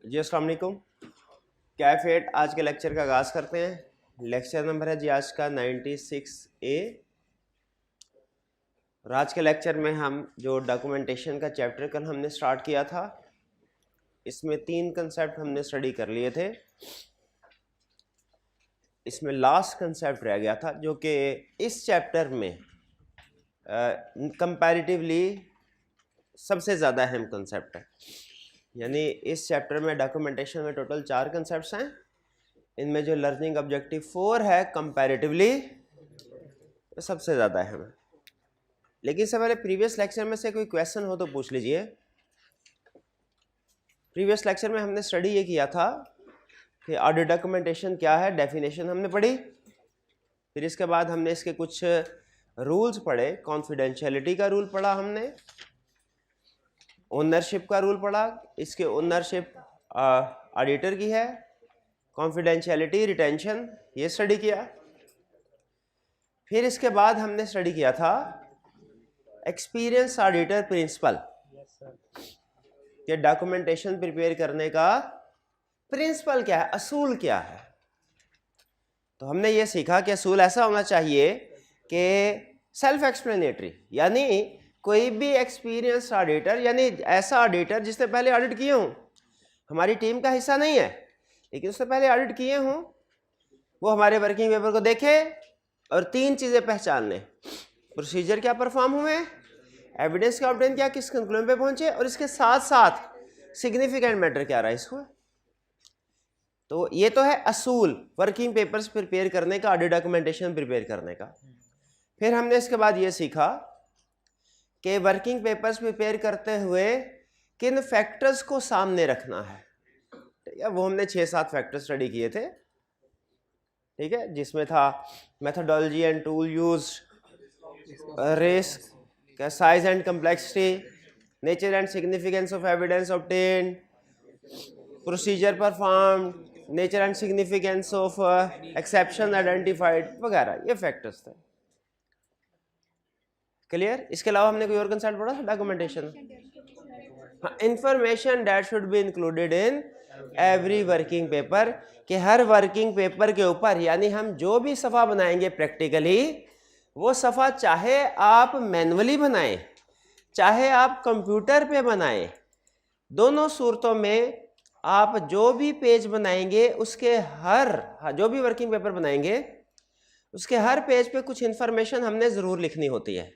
जी अस्सलाम वालेकुम। कैफेट आज के लेक्चर का आगाज़ करते हैं। लेक्चर नंबर है जी आज का 96A। और आज के लेक्चर में हम जो डॉक्यूमेंटेशन का चैप्टर कल हमने स्टार्ट किया था, इसमें 3 कंसेप्ट हमने स्टडी कर लिए थे। इसमें लास्ट कंसेप्ट रह गया था जो कि इस चैप्टर में कंपैरेटिवली सबसे ज़्यादा अहम कंसेप्ट है। यानी इस चैप्टर में डॉक्यूमेंटेशन में टोटल 4 कंसेप्ट्स हैं। इनमें जो लर्निंग ऑब्जेक्टिव 4 है कंपैरेटिवली सबसे ज़्यादा अहम है। लेकिन इससे पहले प्रीवियस लेक्चर में से कोई क्वेश्चन हो तो पूछ लीजिए। प्रीवियस लेक्चर में हमने स्टडी ये किया था कि ऑडियो डॉक्यूमेंटेशन क्या है, डेफिनेशन हमने पढ़ी। फिर इसके बाद हमने इसके कुछ रूल्स पढ़े। कॉन्फिडेंशियलिटी का रूल पढ़ा हमने, ओनरशिप का रूल पढ़ा, इसके ओनरशिप ऑडिटर की है, कॉन्फिडेंशियलिटी, रिटेंशन, ये स्टडी किया। फिर इसके बाद हमने स्टडी किया था एक्सपीरियंस ऑडिटर प्रिंसिपल, कि डॉक्यूमेंटेशन प्रिपेयर करने का प्रिंसिपल क्या है, असूल क्या है। तो हमने ये सीखा कि असूल ऐसा होना चाहिए कि सेल्फ एक्सप्लेनेटरी, यानी कोई भी एक्सपीरियंस ऑडिटर, यानी ऐसा ऑडिटर जिसने पहले ऑडिट किए हों, हमारी टीम का हिस्सा नहीं है लेकिन उससे पहले ऑडिट किए हों, वो हमारे वर्किंग पेपर को देखे और 3 चीज़ें पहचान लें। प्रोसीजर क्या परफॉर्म हुए, एविडेंस का ऑब्टेन किया, किस कंक्लूजन पे पहुंचे, और इसके साथ साथ सिग्निफिकेंट मैटर क्या राइज हुआ। तो ये तो है असूल वर्किंग पेपर्स प्रिपेयर करने का, ऑडिट डॉक्यूमेंटेशन प्रिपेयर करने का। फिर हमने इसके बाद ये सीखा कि वर्किंग पेपर्स प्रिपेयर करते हुए किन फैक्टर्स को सामने रखना है। ठीक है, वो हमने 6-7 फैक्टर स्टडी किए थे। ठीक है, जिसमें था methodology and tool use, risk, size and complexity, nature and significance of evidence obtained, procedure performed, nature and significance of exception identified वगैरह, ये फैक्टर्स थे। क्लियर? इसके अलावा हमने कोई और कंसेप्ट पढ़ा था documentation? Information that should be included in every working paper, कि हर वर्किंग पेपर के ऊपर, यानी हम जो भी सफ़ा बनाएंगे प्रैक्टिकली, वो सफ़ा चाहे आप मैनुअली बनाएं चाहे आप कंप्यूटर पे बनाएं, दोनों सूरतों में आप जो भी पेज बनाएंगे उसके जो भी वर्किंग पेपर बनाएंगे उसके हर पेज पे कुछ इंफॉर्मेशन हमने ज़रूर लिखनी होती है।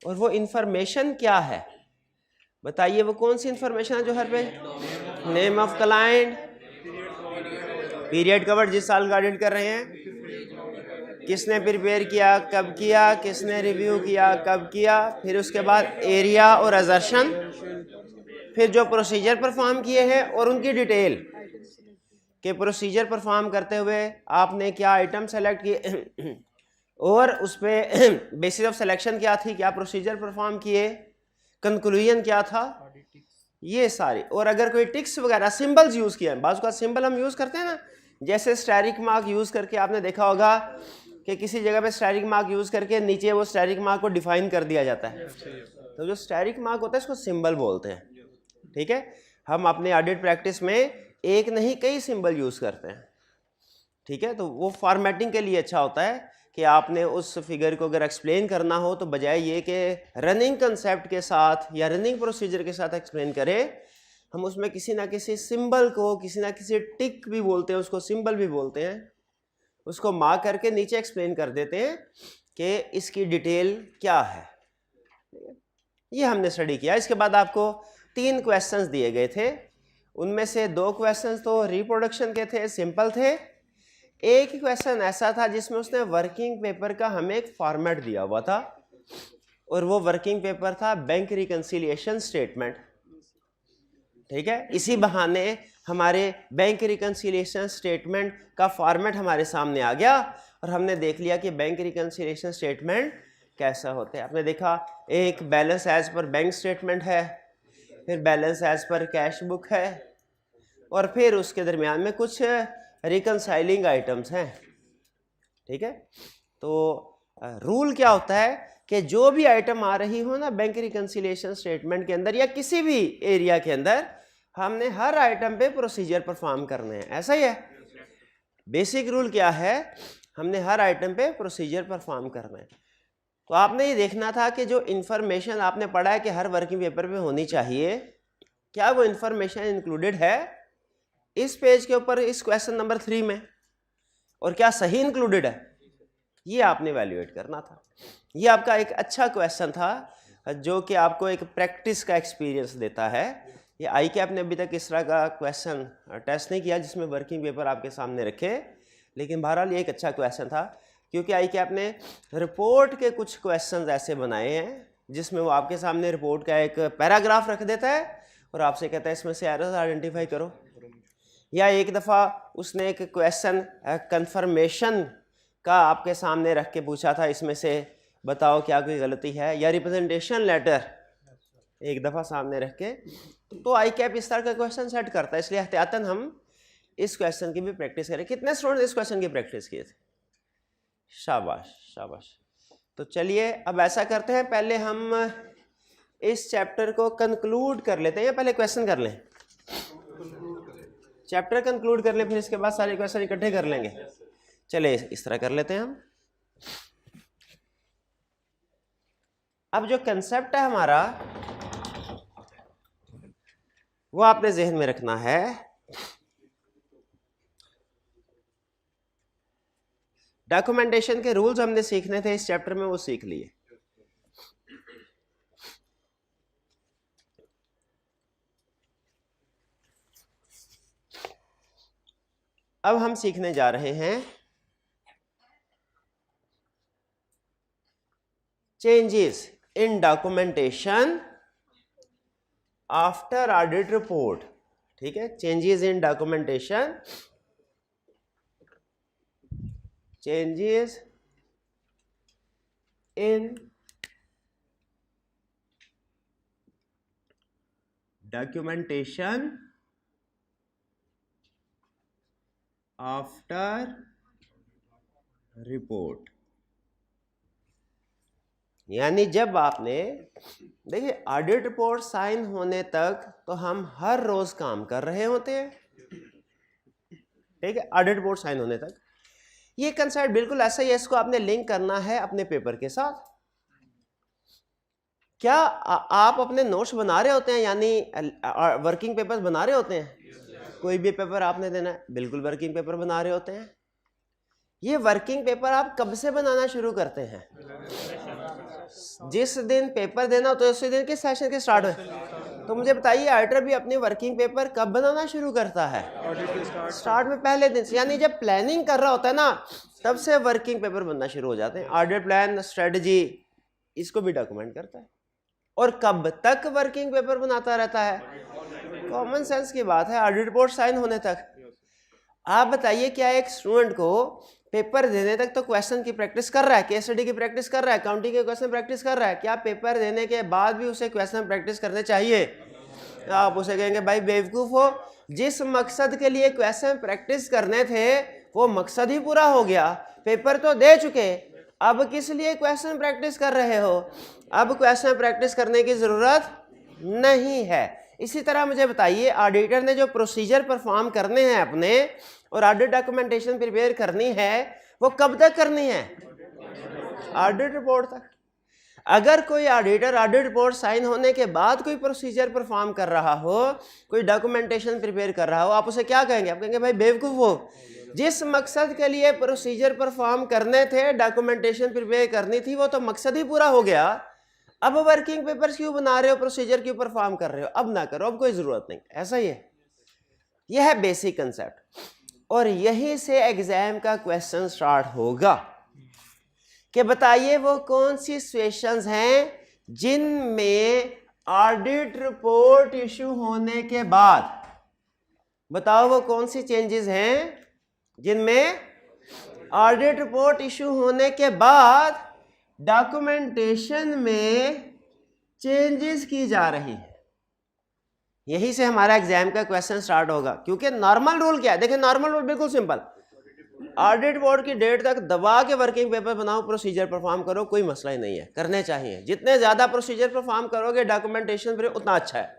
और वो इंफॉर्मेशन क्या है बताइए, वो कौन सी इंफॉर्मेशन है जो हर page? Name of client, period covered, जिस साल का ऑडिट कर रहे हैं, किसने प्रिपेयर किया, कब किया, किसने रिव्यू किया, कब किया, फिर उसके बाद एरिया और असर्शन, फिर जो प्रोसीजर परफॉर्म किए हैं और उनकी डिटेल, कि प्रोसीजर परफॉर्म करते हुए आपने क्या आइटम सेलेक्ट किए और उस पर बेसिस ऑफ सिलेक्शन क्या थी, क्या प्रोसीजर परफॉर्म किए, कंक्लूजन क्या था, ये सारी। और अगर कोई टिक्स वगैरह सिंबल्स यूज़ किया है, बाज़ का सिंबल हम यूज़ करते हैं ना, जैसे स्टैरिक मार्क यूज़ करके आपने देखा होगा कि किसी जगह पे स्टैरिक मार्क यूज़ करके नीचे वो स्टैरिक मार्क को डिफाइन कर दिया जाता है। तो जो स्टैरिक मार्क होता है इसको सिंबल बोलते हैं। ठीक है, हम अपने ऑडिट प्रैक्टिस में एक नहीं कई सिंबल यूज़ करते हैं। ठीक है, तो वो फॉर्मेटिंग के लिए अच्छा होता है कि आपने उस फिगर को अगर एक्सप्लेन करना हो तो बजाय ये कि रनिंग कंसेप्ट के साथ या रनिंग प्रोसीजर के साथ एक्सप्लेन करें, हम उसमें किसी ना किसी सिंबल को, किसी ना किसी टिक भी बोलते हैं उसको, सिंबल भी बोलते हैं, उसको मार्क करके नीचे एक्सप्लेन कर देते हैं कि इसकी डिटेल क्या है। ये हमने स्टडी किया। इसके बाद आपको 3 क्वेश्चंस दिए गए थे, उनमें से 2 क्वेश्चंस तो रिप्रोडक्शन के थे, सिंपल थे। एक ही क्वेश्चन ऐसा था जिसमें उसने वर्किंग पेपर का हमें एक फॉर्मेट दिया हुआ था, और वो वर्किंग पेपर था बैंक रिकंसिलिएशन स्टेटमेंट। ठीक है, इसी बहाने हमारे बैंक रिकंसिलिएशन स्टेटमेंट का फॉर्मेट हमारे सामने आ गया और हमने देख लिया कि बैंक रिकंसिलिएशन स्टेटमेंट कैसा होता है। आपने देखा एक balance as per bank statement है, फिर balance as per cash book है, और फिर उसके दरमियान में कुछ रिकंसाइलिंग आइटम्स हैं। ठीक है, तो रूल क्या होता है कि जो भी आइटम आ रही हो ना बैंक रिकंसिलिएशन स्टेटमेंट के अंदर या किसी भी एरिया के अंदर, हमने हर आइटम पे प्रोसीजर परफॉर्म करने हैं, ऐसा ही है। बेसिक रूल क्या है, हमने हर आइटम पे प्रोसीजर परफॉर्म करना है। तो आपने ये देखना था कि जो इन्फॉर्मेशन आपने पढ़ा है कि हर वर्किंग पेपर पे होनी चाहिए, क्या वो इन्फॉर्मेशन इंक्लूडेड है इस पेज के ऊपर, इस क्वेश्चन नंबर 3 में, और क्या सही इंक्लूडेड है, ये आपने इवैल्यूएट करना था। ये आपका एक अच्छा क्वेश्चन था जो कि आपको एक प्रैक्टिस का एक्सपीरियंस देता है। ये ICAP ने अभी तक इस तरह का क्वेश्चन टेस्ट नहीं किया जिसमें वर्किंग पेपर आपके सामने रखे, लेकिन बहरहाल ये एक अच्छा क्वेश्चन था क्योंकि ICAP ने रिपोर्ट के कुछ क्वेश्चंस ऐसे बनाए हैं जिसमें वो आपके सामने रिपोर्ट का एक पैराग्राफ रख देता है और आपसे कहता है इसमें से एरर्स आइडेंटिफाई करो। या एक दफ़ा उसने एक क्वेश्चन कंफर्मेशन का आपके सामने रख के पूछा था, इसमें से बताओ क्या कोई गलती है, या रिप्रेजेंटेशन लेटर एक दफ़ा सामने रख के। तो ICAP इस तरह का क्वेश्चन सेट करता है, इसलिए एहतियातन हम इस क्वेश्चन की भी प्रैक्टिस करें। कितने स्टूडेंट इस क्वेश्चन की प्रैक्टिस किए थे? शाबाश शाबाश। तो चलिए अब ऐसा करते हैं, पहले हम इस चैप्टर को कंक्लूड कर लेते हैं, या पहले क्वेश्चन कर लें? चैप्टर कंक्लूड कर लें, फिर इसके बाद सारे क्वेश्चन इकट्ठे कर लेंगे। चले इस तरह कर लेते हैं हम। अब जो कंसेप्ट है हमारा वो आपने जहन में रखना है। डॉक्यूमेंटेशन के रूल्स हमने सीखने थे इस चैप्टर में, वो सीख लिए। अब हम सीखने जा रहे हैं changes in documentation after audit report. ठीक है, changes in documentation, changes in documentation after report. यानी जब आपने, देखिए ऑडिट रिपोर्ट साइन होने तक तो हम हर रोज काम कर रहे होते हैं, ठीक है, ऑडिट रिपोर्ट साइन होने तक। ये कंसेप्ट बिल्कुल ऐसा ही है, इसको आपने लिंक करना है अपने पेपर के साथ। क्या आप अपने नोट्स बना रहे होते हैं, यानी वर्किंग पेपर्स बना रहे होते हैं? कोई भी पेपर आपने देना है, बिल्कुल वर्किंग पेपर बना रहे होते हैं। ये वर्किंग पेपर आप कब से बनाना शुरू करते हैं? जिस दिन पेपर देना हो तो उसी दिन के सेशन के स्टार्ट हो। तो मुझे बताइए ऑडिटर भी अपनी वर्किंग पेपर कब बनाना शुरू करता है? स्टार्ट में, पहले दिन से। यानी जब प्लानिंग कर रहा होता है ना, तब से वर्किंग पेपर बनना शुरू हो जाते हैं। ऑडिट प्लान, स्ट्रेटजी, इसको भी डॉक्यूमेंट करता है। और कब तक वर्किंग पेपर बनाता रहता है? कॉमन सेंस की बात है, ऑडिट रिपोर्ट साइन होने तक। आप बताइए क्या एक स्टूडेंट को पेपर देने तक तो क्वेश्चन की प्रैक्टिस कर रहा है, केस स्टडी की प्रैक्टिस कर रहा है, अकाउंटिंग के क्वेश्चन प्रैक्टिस कर रहा है, क्या पेपर देने के बाद भी उसे क्वेश्चन प्रैक्टिस करने चाहिए? आप उसे कहेंगे भाई बेवकूफ़ हो, जिस मकसद के लिए क्वेश्चन प्रैक्टिस करने थे वो मकसद ही पूरा हो गया, पेपर तो दे चुके, अब किस लिए क्वेश्चन प्रैक्टिस कर रहे हो? अब क्वेश्चन प्रैक्टिस करने की ज़रूरत नहीं है। इसी तरह मुझे बताइए ऑडिटर ने जो प्रोसीजर परफॉर्म करने हैं अपने, और ऑडिट डॉक्यूमेंटेशन प्रिपेयर करनी है, वो कब तक करनी है? ऑडिट रिपोर्ट तक। अगर कोई ऑडिटर ऑडिट रिपोर्ट साइन होने के बाद कोई प्रोसीजर परफॉर्म कर रहा हो, कोई डॉक्यूमेंटेशन प्रिपेयर कर रहा हो, आप उसे क्या कहेंगे? आप कहेंगे भाई बेवकूफ़ हो, जिस मकसद के लिए प्रोसीजर परफॉर्म करने थे, डॉक्यूमेंटेशन प्रिपेयर करनी थी, वो तो मकसद ही पूरा हो गया, अब वर्किंग पेपर्स क्यों बना रहे हो, प्रोसीजर क्यों परफॉर्म कर रहे हो? अब ना करो, अब कोई ज़रूरत नहीं। ऐसा ही है, यह है बेसिक कंसेप्ट। और यहीं से एग्जाम का क्वेश्चन स्टार्ट होगा कि बताइए वो कौन सी सिचुएशंस हैं जिनमें ऑडिट रिपोर्ट इशू होने के बाद, बताओ वो कौन सी चेंजेस हैं जिनमें ऑडिट रिपोर्ट इशू होने के बाद डॉक्यूमेंटेशन में चेंजेस की जा रही है। यही से हमारा एग्जाम का क्वेश्चन स्टार्ट होगा। क्योंकि नॉर्मल रूल क्या है? देखिए नॉर्मल रूल बिल्कुल सिंपल, ऑडिट बोर्ड की डेट तक दबा के वर्किंग पेपर बनाओ, प्रोसीजर परफॉर्म करो, कोई मसला ही नहीं है, करने चाहिए। जितने ज़्यादा प्रोसीजर परफॉर्म करोगे डॉक्यूमेंटेशन फिर उतना अच्छा है।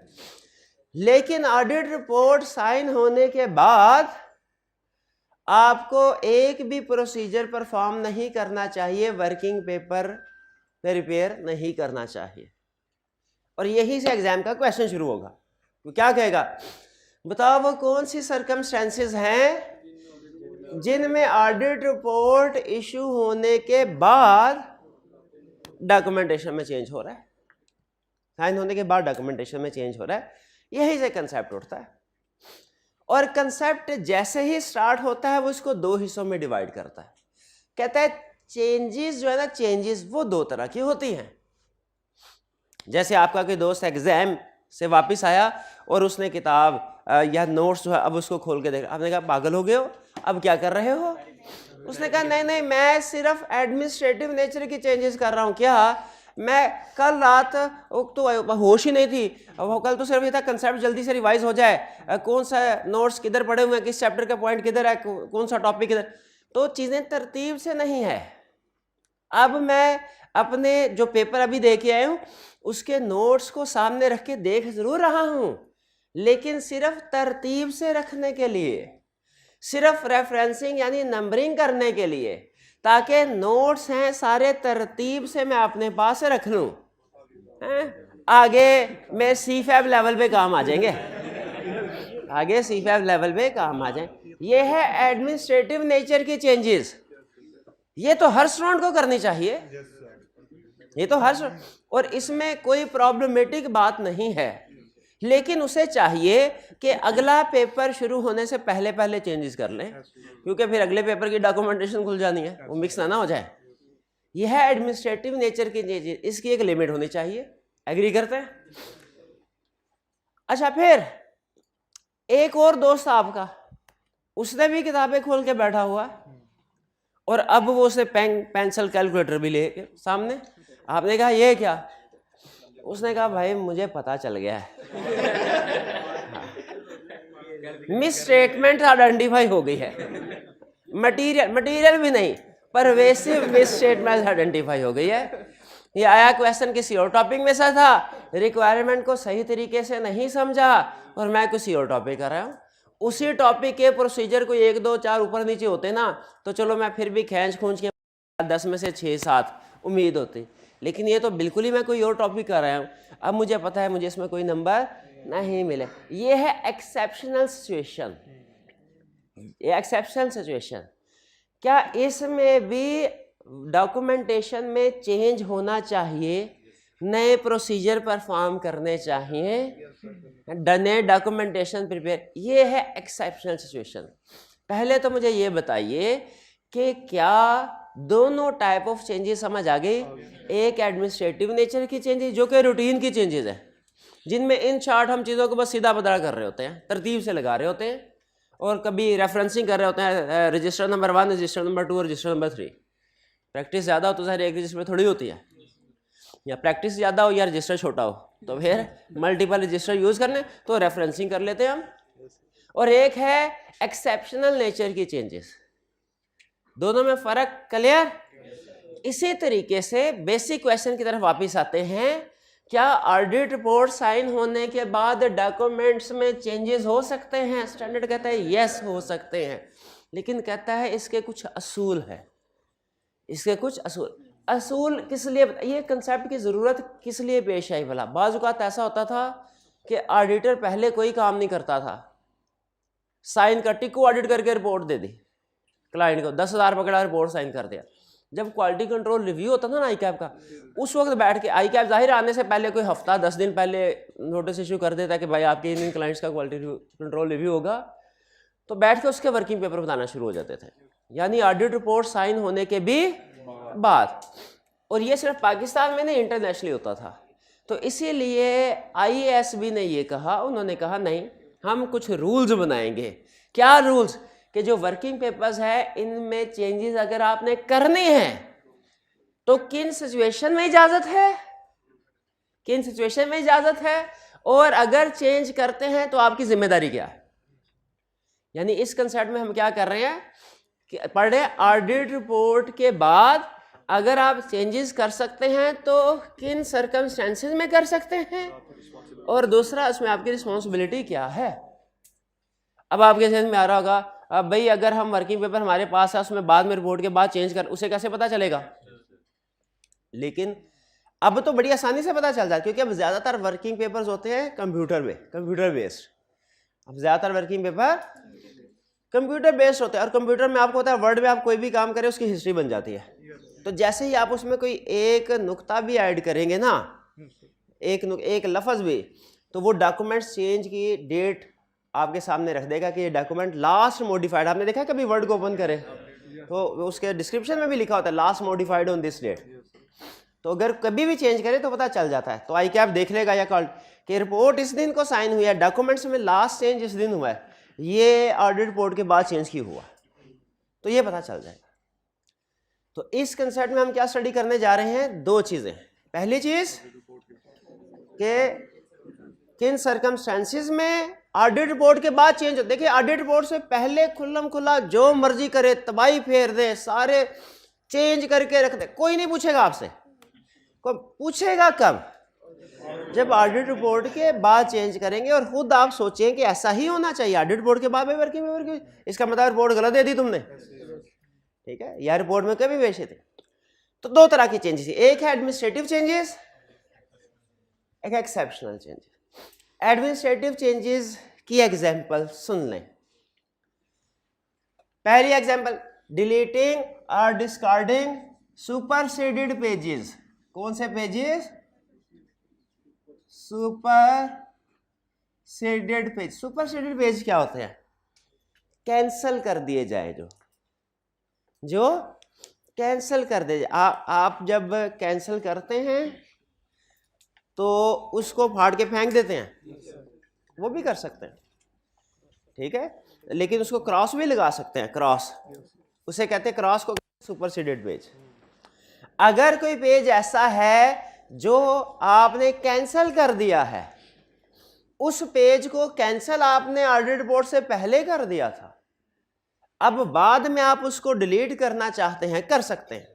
लेकिन ऑडिट रिपोर्ट साइन होने के बाद आपको एक भी प्रोसीजर परफॉर्म नहीं करना चाहिए, वर्किंग पेपर प्रिपेयर नहीं करना चाहिए। और यही से एग्जाम का क्वेश्चन शुरू होगा। तो क्या कहेगा, बताओ वो कौन सी सर्कमस्टेंसेस हैं जिनमें ऑडिट रिपोर्ट इशू होने के बाद डॉक्यूमेंटेशन में चेंज हो रहा है, साइन होने के बाद डॉक्यूमेंटेशन में चेंज हो रहा है। यही से कंसेप्ट उठता है। और कंसेप्ट जैसे ही स्टार्ट होता है वो इसको दो हिस्सों में डिवाइड करता है। कहता है चेंजेस जो है ना, चेंजेस वो दो तरह की होती हैं। जैसे आपका कोई दोस्त एग्जाम से वापस आया और उसने किताब या नोट्स जो है अब उसको खोल के देखा, आपने कहा पागल हो गए हो, अब क्या कर रहे हो? उसने कहा नहीं नहीं, मैं सिर्फ एडमिनिस्ट्रेटिव नेचर की चेंजेस कर रहा हूँ। क्या? मैं कल रात तो होश ही नहीं थी, कल तो सिर्फ ये था कंसेप्ट जल्दी से रिवाइज हो जाए, कौन सा नोट्स किधर पड़े हुए हैं, किस चैप्टर का पॉइंट किधर है, कौन सा टॉपिक किधर। तो चीज़ें तरतीब से नहीं है। अब मैं अपने जो पेपर अभी दे के आया हूँ उसके नोट्स को सामने रख के देख जरूर रहा हूँ, लेकिन सिर्फ तरतीब से रखने के लिए, सिर्फ रेफरेंसिंग यानी नंबरिंग करने के लिए, ताकि नोट्स हैं सारे तरतीब से मैं अपने पास रख लूँ। आगे मैं CFAB लेवल पे काम आ जाएंगे, आगे CFAB लेवल पे काम आ जाएंगे। ये है एडमिनिस्ट्रेटिव नेचर की चेंजेस। ये तो हर स्टूडेंट को करनी चाहिए, ये तो हर, और इसमें कोई प्रॉब्लमेटिक बात नहीं है। लेकिन उसे चाहिए कि अगला पेपर शुरू होने से पहले पहले चेंजेस कर लें, क्योंकि फिर अगले पेपर की डॉक्यूमेंटेशन खुल जानी है, वो मिक्स ना हो जाए। यह है एडमिनिस्ट्रेटिव नेचर की चेंजेस, इसकी एक लिमिट होनी चाहिए। एग्री करते हैं? अच्छा, फिर एक और दोस्त आपका, उसने भी किताबें खोल के बैठा हुआ और अब वो उसे पेन पेंसिल कैलकुलेटर भी ले सामने। आपने कहा ये क्या? उसने कहा भाई मुझे पता चल गया है, मिस स्टेटमेंट आइडेंटिफाई हो गई है। मटीरियल भी नहीं, परवेसिव मिस स्टेटमेंट आइडेंटिफाई हो गई है। ये आया क्वेश्चन किसी और टॉपिक में से था, रिक्वायरमेंट को सही तरीके से नहीं समझा और मैं किसी और टॉपिक कर रहा हूँ। उसी टॉपिक के प्रोसीजर को 1 2 4 ऊपर नीचे होते ना, तो चलो मैं फिर भी खींच खूंच के 10 में से 6 7 उम्मीद होती। लेकिन ये तो बिल्कुल ही मैं कोई और टॉपिक कर रहा हूँ, अब मुझे पता है मुझे इसमें कोई नंबर नहीं मिले। ये है एक्सेप्शनल सिचुएशन, ये एक्सेप्शनल सिचुएशन। क्या इसमें भी डॉक्यूमेंटेशन में चेंज होना चाहिए, नए प्रोसीजर परफॉर्म करने चाहिए, नए डॉक्यूमेंटेशन प्रिपेयर? ये है एक्सेप्शनल सिचुएशन। पहले तो मुझे ये बताइए कि क्या दोनों टाइप ऑफ चेंजेस समझ आ गई? एक एडमिनिस्ट्रेटिव नेचर की चेंजेस जो कि रूटीन की चेंजेस है, जिनमें इन शॉर्ट हम चीज़ों को बस सीधा बदला कर रहे होते हैं, तरतीब से लगा रहे होते हैं, और कभी रेफरेंसिंग कर रहे होते हैं, रजिस्टर नंबर 1, रजिस्टर नंबर 2 और रजिस्टर नंबर 3। प्रैक्टिस ज़्यादा हो तो सारी एक रजिस्टर में थोड़ी होती है, या प्रैक्टिस ज़्यादा हो या रजिस्टर छोटा हो तो फिर मल्टीपल रजिस्टर यूज़ करने, तो रेफरेंसिंग कर लेते हैं हम। और एक है एक्सेप्शनल नेचर की चेंजेस, दोनों में फ़र्क क्लियर? इसी तरीके से बेसिक क्वेश्चन की तरफ वापस आते हैं। क्या ऑडिट रिपोर्ट साइन होने के बाद डॉक्यूमेंट्स में चेंजेस हो सकते हैं? स्टैंडर्ड कहता है यस हो सकते हैं, लेकिन कहता है इसके कुछ असूल है, इसके कुछ असूल किस लिए? ये कंसेप्ट की ज़रूरत किस लिए पेश आई भला? बाज़ औक़ात ऐसा होता था कि ऑडिटर पहले कोई काम नहीं करता था, साइन का टिक को ऑडिट करके रिपोर्ट दे दी क्लाइंट को, 10,000 पकड़ा, रिपोर्ट साइन कर दिया। जब क्वालिटी कंट्रोल रिव्यू होता था ना ICAP का, उस वक्त बैठ के ICAP जाहिर आने से पहले कोई हफ्ता 10 दिन पहले नोटिस इशू कर देता कि भाई आपके इन क्लाइंट्स का क्वालिटी कंट्रोल रिव्यू होगा, तो बैठ के उसके वर्किंग पेपर बताना शुरू हो जाते थे, यानी ऑडिट रिपोर्ट साइन होने के भी बाद। और ये सिर्फ पाकिस्तान में नहीं, इंटरनेशनली होता था। तो इसीलिए IASB ने ये कहा, उन्होंने कहा नहीं, हम कुछ रूल्स बनाएंगे। क्या रूल्स? कि जो वर्किंग पेपर्स है इनमें चेंजेस अगर आपने करने हैं तो किन सिचुएशन में इजाज़त है, किन सिचुएशन में इजाज़त है, और अगर चेंज करते हैं तो आपकी जिम्मेदारी क्या है। यानी इस कंसेप्ट में हम क्या कर रहे हैं कि पढ़ रहे हैं ऑडिट रिपोर्ट के बाद अगर आप चेंजेस कर सकते हैं तो किन सर्कमस्टेंसेस में कर सकते हैं, और दूसरा इसमें आपकी रिस्पॉन्सिबिलिटी क्या है। अब आपके समझ में आ रहा होगा, अब भाई अगर हम वर्किंग पेपर हमारे पास है उसमें बाद में रिपोर्ट के बाद चेंज कर, उसे कैसे पता चलेगा। लेकिन अब तो बड़ी आसानी से पता चल जाता है, क्योंकि अब ज्यादातर वर्किंग पेपर्स होते हैं कंप्यूटर बेस्ड। अब ज्यादातर वर्किंग पेपर कंप्यूटर बेस्ड होते हैं, और कंप्यूटर में आपको होता है वर्ड में आप कोई भी काम करें उसकी हिस्ट्री बन जाती है। तो जैसे ही आप उसमें कोई एक नुक्ता भी ऐड करेंगे ना, एक लफ्ज़ भी, तो वो डॉक्यूमेंट चेंज की डेट आपके सामने रख देगा कि ये डॉक्यूमेंट लास्ट मॉडिफाइड। आपने देखा कभी वर्ड को ओपन करें तो उसके डिस्क्रिप्शन में भी लिखा होता है last modified on this date. तो अगर कभी भी चेंज करें तो पता चल जाता है। तो आई कैप देख लेगा या कॉल कि रिपोर्ट इस दिन को साइन हुई है, डॉक्यूमेंट्स में लास्ट चेंज इस दिन हुआ है, ये ऑडिट रिपोर्ट के बाद चेंज क्यों हुआ, तो ये पता चल जाएगा। तो इस कंसेप्ट में हम क्या स्टडी करने जा रहे हैं, दो चीजें। पहली चीज कि किन सर्कमस्टेंसेस में ऑडिट रिपोर्ट के बाद चेंज हो। देखिए ऑडिट रिपोर्ट से पहले खुल्लम खुल्ला जो मर्जी करे, तबाही फेर दे, सारे चेंज करके रख दे, कोई नहीं पूछेगा आपसे। कोई पूछेगा कब, जब ऑडिट रिपोर्ट के बाद चेंज करेंगे, और खुद आप सोचें कि ऐसा ही होना चाहिए। ऑडिट रिपोर्ट के बाद वर्किंग पेपर की, इसका मतलब रिपोर्ट गलत दे दी तुमने, ठीक है, या रिपोर्ट में कभी वेश थे। तो दो तरह की चेंजेस, एक है एडमिनिस्ट्रेटिव चेंजेस, एक एक्सेप्शनल चेंजेस। एडमिनिस्ट्रेटिव चेंजेस की एग्जांपल सुन लें। पहली एग्जांपल, डिलीटिंग और डिस्कार्डिंग सुपरसीडेड पेजेस। कौन से pages, superseded page. Superseded page क्या होते हैं, कैंसल कर दिए जाए, जो कैंसल कर दे। आप जब कैंसल करते हैं तो उसको फाड़ के फेंक देते हैं, वो भी कर सकते हैं, ठीक है, लेकिन उसको क्रॉस भी लगा सकते हैं, क्रॉस, उसे कहते हैं क्रॉस को सुपरसीडेड पेज। अगर कोई पेज ऐसा है जो आपने कैंसल कर दिया है, उस पेज को कैंसल आपने ऑडिट रिपोर्ट से पहले कर दिया था, अब बाद में आप उसको डिलीट करना चाहते हैं, कर सकते हैं,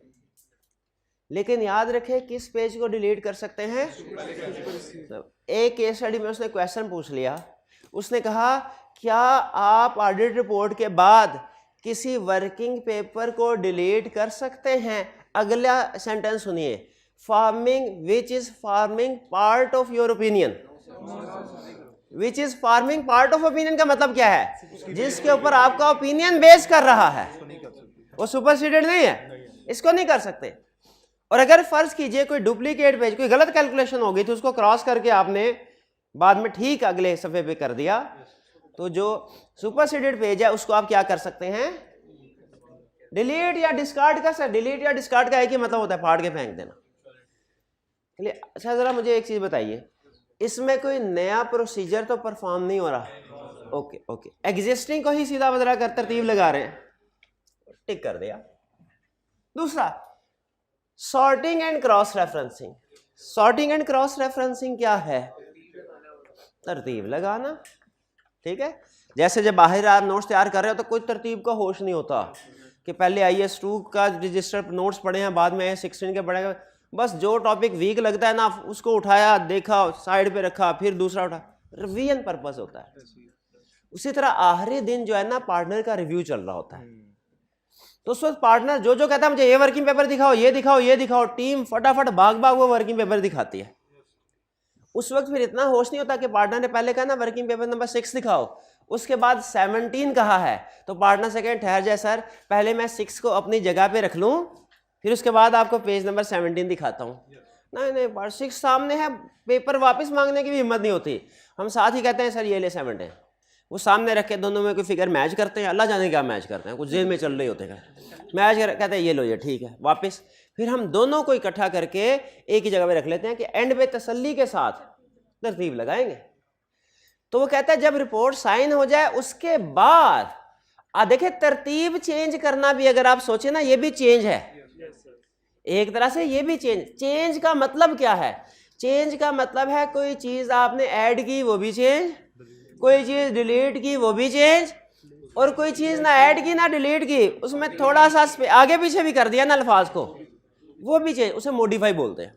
लेकिन याद रखें किस पेज को डिलीट कर सकते हैं। एक केस स्टडी में उसने क्वेश्चन पूछ लिया, उसने कहा क्या आप ऑडिट रिपोर्ट के बाद किसी वर्किंग पेपर को डिलीट कर सकते हैं। अगला सेंटेंस सुनिए, farming which is farming part of your opinion. Which is farming part of opinion का मतलब क्या है, जिसके ऊपर आपका ओपिनियन बेस कर रहा है, वो सुपरसीडेड नहीं है, इसको नहीं कर सकते। और अगर फर्ज कीजिए कोई डुप्लीकेट पेज, कोई गलत कैलकुलेशन हो गई तो उसको क्रॉस करके आपने बाद में ठीक अगले सफे पे कर दिया, तो जो सुपरसीडेड पेज है उसको आप क्या कर सकते हैं, डिलीट या डिस्कार्ड कर सकते। डिलीट या डिस्कार्ड का एक ही मतलब होता है, फाड़ के फेंक देना। चलिए अच्छा, जरा मुझे एक चीज बताइए, इसमें कोई नया प्रोसीजर तो परफॉर्म नहीं हो रहा। ओके ओके, एग्जिस्टिंग को ही सीधा बदला कर तरतीब लगा रहे हैं, टिक कर दिया। दूसरा, sorting and cross referencing. Sorting and cross referencing क्या है, तरतीब लगाना, ठीक है। जैसे जब बाहर आप नोट्स तैयार कर रहे हो तो कोई तरतीब का होश नहीं होता कि पहले IS2 का रजिस्टर नोट्स पढ़े हैं, बाद में IS16 के पढ़े, बस जो टॉपिक वीक लगता है ना उसको उठाया, देखा, साइड पे रखा, फिर दूसरा उठा, रिवीजन पर्पस होता है। उसी तरह आखिरी दिन जो है ना पार्टनर का रिव्यू चल रहा होता है, तो उस वक्त पार्टनर जो जो कहता है मुझे ये वर्किंग पेपर दिखाओ, ये दिखाओ, ये दिखाओ, टीम फटाफट भाग भाग वो वर्किंग पेपर दिखाती है। उस वक्त फिर इतना होश नहीं होता कि पार्टनर ने पहले कहा ना वर्किंग पेपर नंबर 6 दिखाओ, उसके बाद 17 कहा है, तो पार्टनर से कहें ठहर जाए सर, पहले मैं 6 को अपनी जगह पे रख लूं, फिर उसके बाद आपको पेज नंबर 17 दिखाता हूं। नहीं नहीं, पार्ट 6 सामने है, पेपर वापस मांगने की भी हिम्मत नहीं होती, हम साथ ही कहते हैं सर ये ले 17, वो सामने रख के दोनों में कोई फिगर मैच करते हैं, अल्लाह जाने क्या मैच करते हैं, कुछ जेल में चल रहे होते हैं, मैच कहते हैं ये लो ये ठीक है, वापस फिर हम दोनों को इकट्ठा करके एक ही जगह पे रख लेते हैं कि एंड पे तसल्ली के साथ तरतीब लगाएंगे। तो वो कहता है जब रिपोर्ट साइन हो जाए उसके बाद देखिए तरतीब चेंज करना भी अगर आप सोचे ना, ये भी चेंज है एक तरह से, ये भी चेंज। चेंज का मतलब क्या है, चेंज का मतलब है कोई चीज आपने ऐड की वो भी चेंज, कोई चीज डिलीट की वो भी चेंज, और कोई चीज ना ऐड की ना डिलीट की, उसमें थोड़ा सा आगे पीछे भी कर दिया ना अल्फाज को, वो भी चेंज, उसे मॉडिफाई बोलते हैं,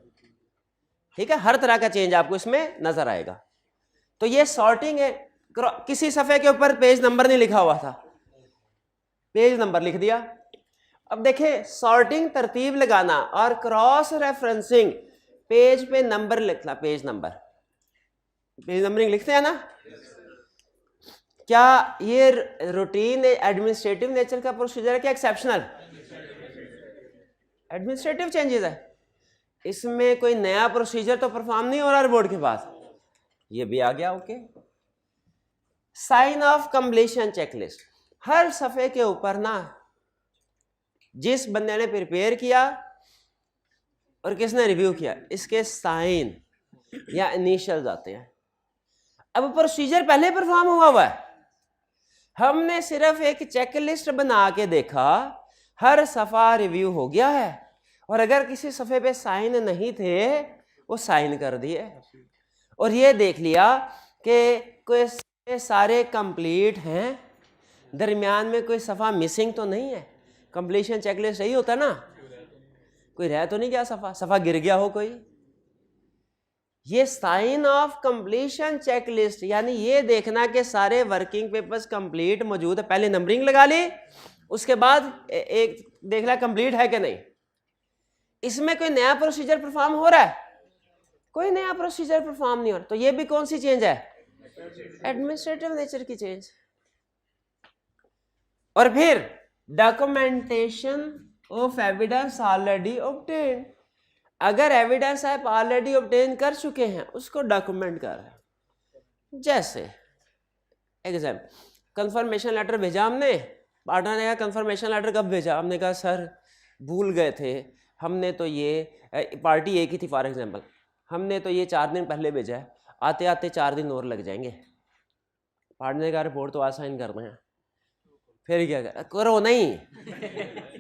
ठीक है। हर तरह का चेंज आपको इसमें नजर आएगा। तो ये सॉर्टिंग है। किसी सफ़े के ऊपर पेज नंबर नहीं लिखा हुआ था, पेज नंबर लिख दिया। अब देखें, सॉर्टिंग तरतीब लगाना और क्रॉस रेफरेंसिंग, पेज पे नंबर लिखना, पेज नंबरिंग लिखते हैं ना। क्या ये रूटीन एडमिनिस्ट्रेटिव नेचर का प्रोसीजर है क्या एक्सेप्शनल? एडमिनिस्ट्रेटिव चेंजेस है, इसमें कोई नया प्रोसीजर तो परफॉर्म नहीं हो रहा रिपोर्ट के बाद, ये भी आ गया। Okay, sign off completion checklist, हर सफ़े के ऊपर ना जिस बंदे ने प्रिपेयर किया और किसने रिव्यू किया, इसके साइन या इनिशियल्स आते हैं। अब प्रोसीजर पहले परफॉर्म हुआ है, हमने सिर्फ एक चेकलिस्ट बना के देखा, हर सफ़ा रिव्यू हो गया है, और अगर किसी सफ़े पे साइन नहीं थे वो साइन कर दिए, और ये देख लिया कि कोई सारे कंप्लीट हैं, दरमियान में कोई सफ़ा मिसिंग तो नहीं है। कंप्लीशन चेकलिस्ट यही होता ना, कोई रह तो नहीं गया सफ़ा गिर गया हो कोई। ये साइन ऑफ कंप्लीशन चेकलिस्ट यानी ये देखना कि सारे वर्किंग पेपर्स कंप्लीट मौजूद है, पहले नंबरिंग लगा ली, उसके बाद एक देख लिया कंप्लीट है कि नहीं। इसमें कोई नया प्रोसीजर परफॉर्म हो रहा है? कोई नया प्रोसीजर परफॉर्म नहीं हो रहा। तो ये भी कौन सी चेंज है? एडमिनिस्ट्रेटिव नेचर की चेंज। और फिर documentation of evidence already obtained, अगर एविडेंस आप ऑलरेडी ऑब्टेन कर चुके हैं उसको डॉक्यूमेंट कर रहे हैं। जैसे एग्जाम्पल, कंफर्मेशन लेटर भेजा हमने, पार्टनर ने कहा कंफर्मेशन लेटर कब भेजा, हमने कहा सर भूल गए थे, हमने तो ये पार्टी एक ही थी फॉर एग्जांपल, हमने तो ये 4 दिन पहले भेजा है, आते आते 4 दिन और लग जाएंगे। पार्टनर ने कहा रिपोर्ट तो आज साइन करना है, फिर क्या करो नहीं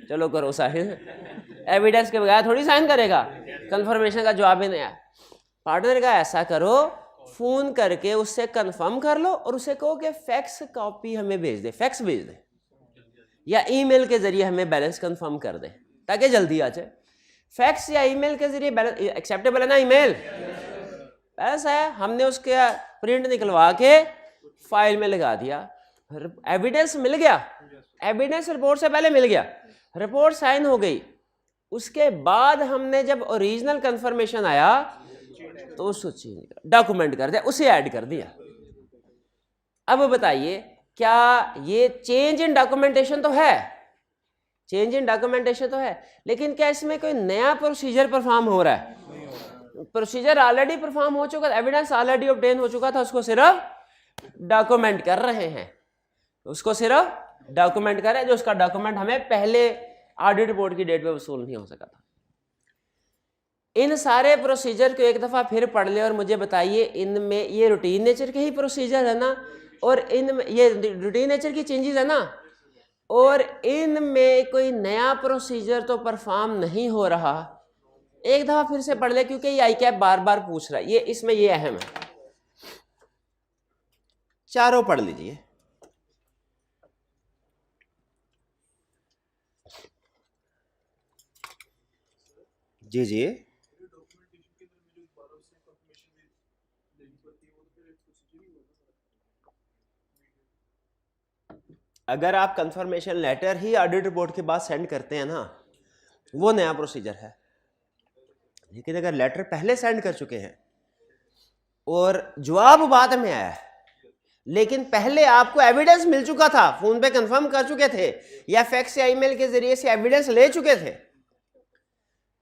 चलो करो साइन, एविडेंस के बगैर थोड़ी साइन करेगा, कंफर्मेशन का जवाब ही नहीं आया। पार्टनर का ऐसा करो, फोन करके उससे कंफर्म कर लो और उसे कहो कि फैक्स कॉपी हमें भेज दे, फैक्स भेज दे, या ईमेल के जरिए हमें बैलेंस कंफर्म कर दे ताकि जल्दी आ जाए। फैक्स या ईमेल के जरिए बैलेंस एक्सेप्टेबल है ना? ईमेल ऐसा है, हमने उसके प्रिंट निकलवा के फाइल में लगा दिया, एविडेंस मिल गया, एविडेंस रिपोर्ट से पहले मिल गया, रिपोर्ट साइन हो गई, उसके बाद हमने जब ओरिजिनल कंफर्मेशन आया तो उसको डॉक्यूमेंट कर दिया, उसे ऐड कर दिया। अब बताइए क्या ये चेंज इन डॉक्यूमेंटेशन तो है? चेंज इन डॉक्यूमेंटेशन तो है, लेकिन क्या इसमें कोई नया प्रोसीजर परफॉर्म हो रहा है? प्रोसीजर ऑलरेडी परफॉर्म हो चुका, एविडेंस ऑलरेडी ऑब्टेन हो चुका था, उसको सिर्फ डॉक्यूमेंट कर रहे हैं, उसको सिर्फ डॉक्यूमेंट कर रहे हैं, जो उसका डॉक्यूमेंट हमें पहले ऑडिट रिपोर्ट की डेट पे वसूल नहीं हो सका था। इन सारे प्रोसीजर को एक दफा फिर पढ़ ले और मुझे बताइए इनमें ये रूटीन नेचर के ही प्रोसीजर है ना, और इनमें ये रूटीन नेचर की चेंजेस है ना, और इनमें कोई नया प्रोसीजर तो परफॉर्म नहीं हो रहा। एक दफा फिर से पढ़ ले क्योंकि ये आई कैप बार बार पूछ रहा है, ये इसमें ये अहम है। चारों पढ़ लीजिए। जी जी, अगर आप कंफर्मेशन लेटर ही ऑडिट रिपोर्ट के बाद सेंड करते हैं ना, वो नया प्रोसीजर है। लेकिन अगर लेटर पहले सेंड कर चुके हैं और जवाब बाद में आया है, लेकिन पहले आपको एविडेंस मिल चुका था, फोन पे कंफर्म कर चुके थे या फैक्स या ईमेल के जरिए से एविडेंस ले चुके थे,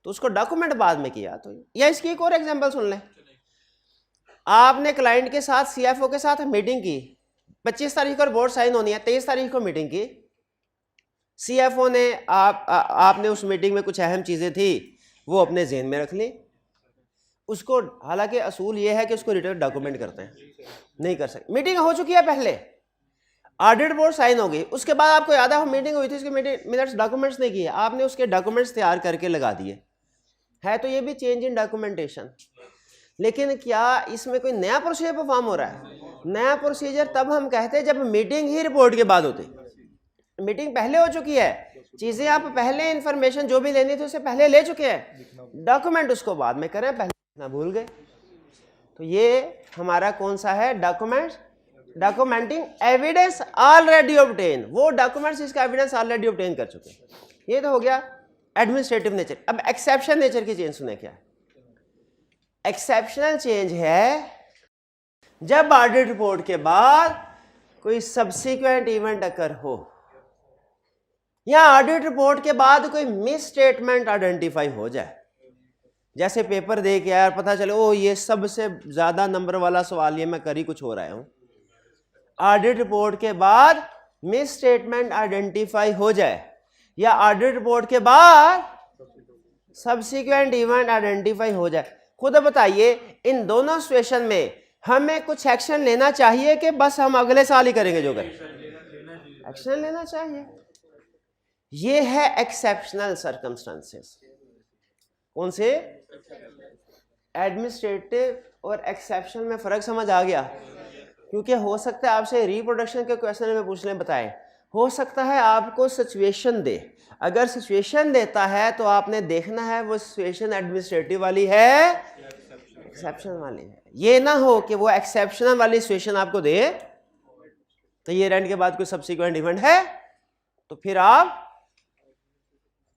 तो उसको डॉक्यूमेंट बाद में किया। तो या इसकी एक और एग्जांपल सुन लें, आपने क्लाइंट के साथ सीएफओ के साथ मीटिंग की, 25 तारीख को रिपोर्ट साइन होनी है, 23 तारीख को मीटिंग की, सीएफओ ने आपने उस मीटिंग में कुछ अहम चीजें थी वो अपने जेहन में रख ली, उसको हालांकि असूल ये है कि उसको रिटर्न डॉक्यूमेंट करते हैं, नहीं कर सकते। मीटिंग हो चुकी है, पहले ऑडिट रिपोर्ट साइन हो गई, उसके बाद आपको याद है मीटिंग हुई थी, उसके मिनट्स डॉक्यूमेंट्स नहीं किए, आपने उसके डॉक्यूमेंट्स तैयार करके लगा दिए, है तो ये भी चेंज इन डॉक्यूमेंटेशन। लेकिन क्या इसमें कोई नया प्रोसीजर परफॉर्म हो रहा है? नया प्रोसीजर तब हम कहते हैं जब मीटिंग ही रिपोर्ट के बाद होती, मीटिंग पहले हो चुकी है, चीजें आप पहले इंफॉर्मेशन जो भी लेनी थी उसे पहले ले चुके हैं, डॉक्यूमेंट उसको बाद में करें, पहले ना भूल गए। तो ये हमारा कौन सा है? Document, documenting evidence already obtain, वो डॉक्यूमेंट्स इसका एविडेंस ऑलरेडी ऑब्टेन कर चुके हैं। ये तो हो गया एडमिनिस्ट्रेटिव नेचर। अब एक्सेप्शन नेचर की चेंज सुने क्या है? एक्सेप्शनल चेंज है जब ऑडिट रिपोर्ट के बाद कोई सब्सिक्वेंट इवेंट अकर हो या ऑडिट रिपोर्ट के बाद कोई मिस स्टेटमेंट आइडेंटिफाई हो जाए। जैसे पेपर दे के यार पता चले ओ ये सबसे ज्यादा नंबर वाला सवाल ये मैं कर ही कुछ हो रहा हूं। ऑडिट रिपोर्ट के बाद मिस स्टेटमेंट आइडेंटिफाई हो जाए या ऑडिट रिपोर्ट के बाद सब्सिक्वेंट इवेंट आइडेंटिफाई हो जाए, खुद बताइए इन दोनों सिचुएशन में हमें कुछ एक्शन लेना चाहिए कि बस हम अगले साल ही करेंगे जो करें? एक्शन लेना चाहिए। ये है एक्सेप्शनल सर्कमस्टेंसेस। कौन से? एडमिनिस्ट्रेटिव और एक्सेप्शन में फर्क समझ आ गया? क्योंकि हो सकता है आपसे रिप्रोडक्शन के क्वेश्चन में पूछने बताए, हो सकता है आपको सिचुएशन दे, अगर सिचुएशन देता है तो आपने देखना है वो सिचुएशन एडमिनिस्ट्रेटिव वाली है एक्सेप्शन वाली है। ये ना हो कि वो एक्सेप्शनल वाली सिचुएशन आपको दे तो ये इवेंट के बाद कोई सब्सिक्वेंट इवेंट है तो फिर आप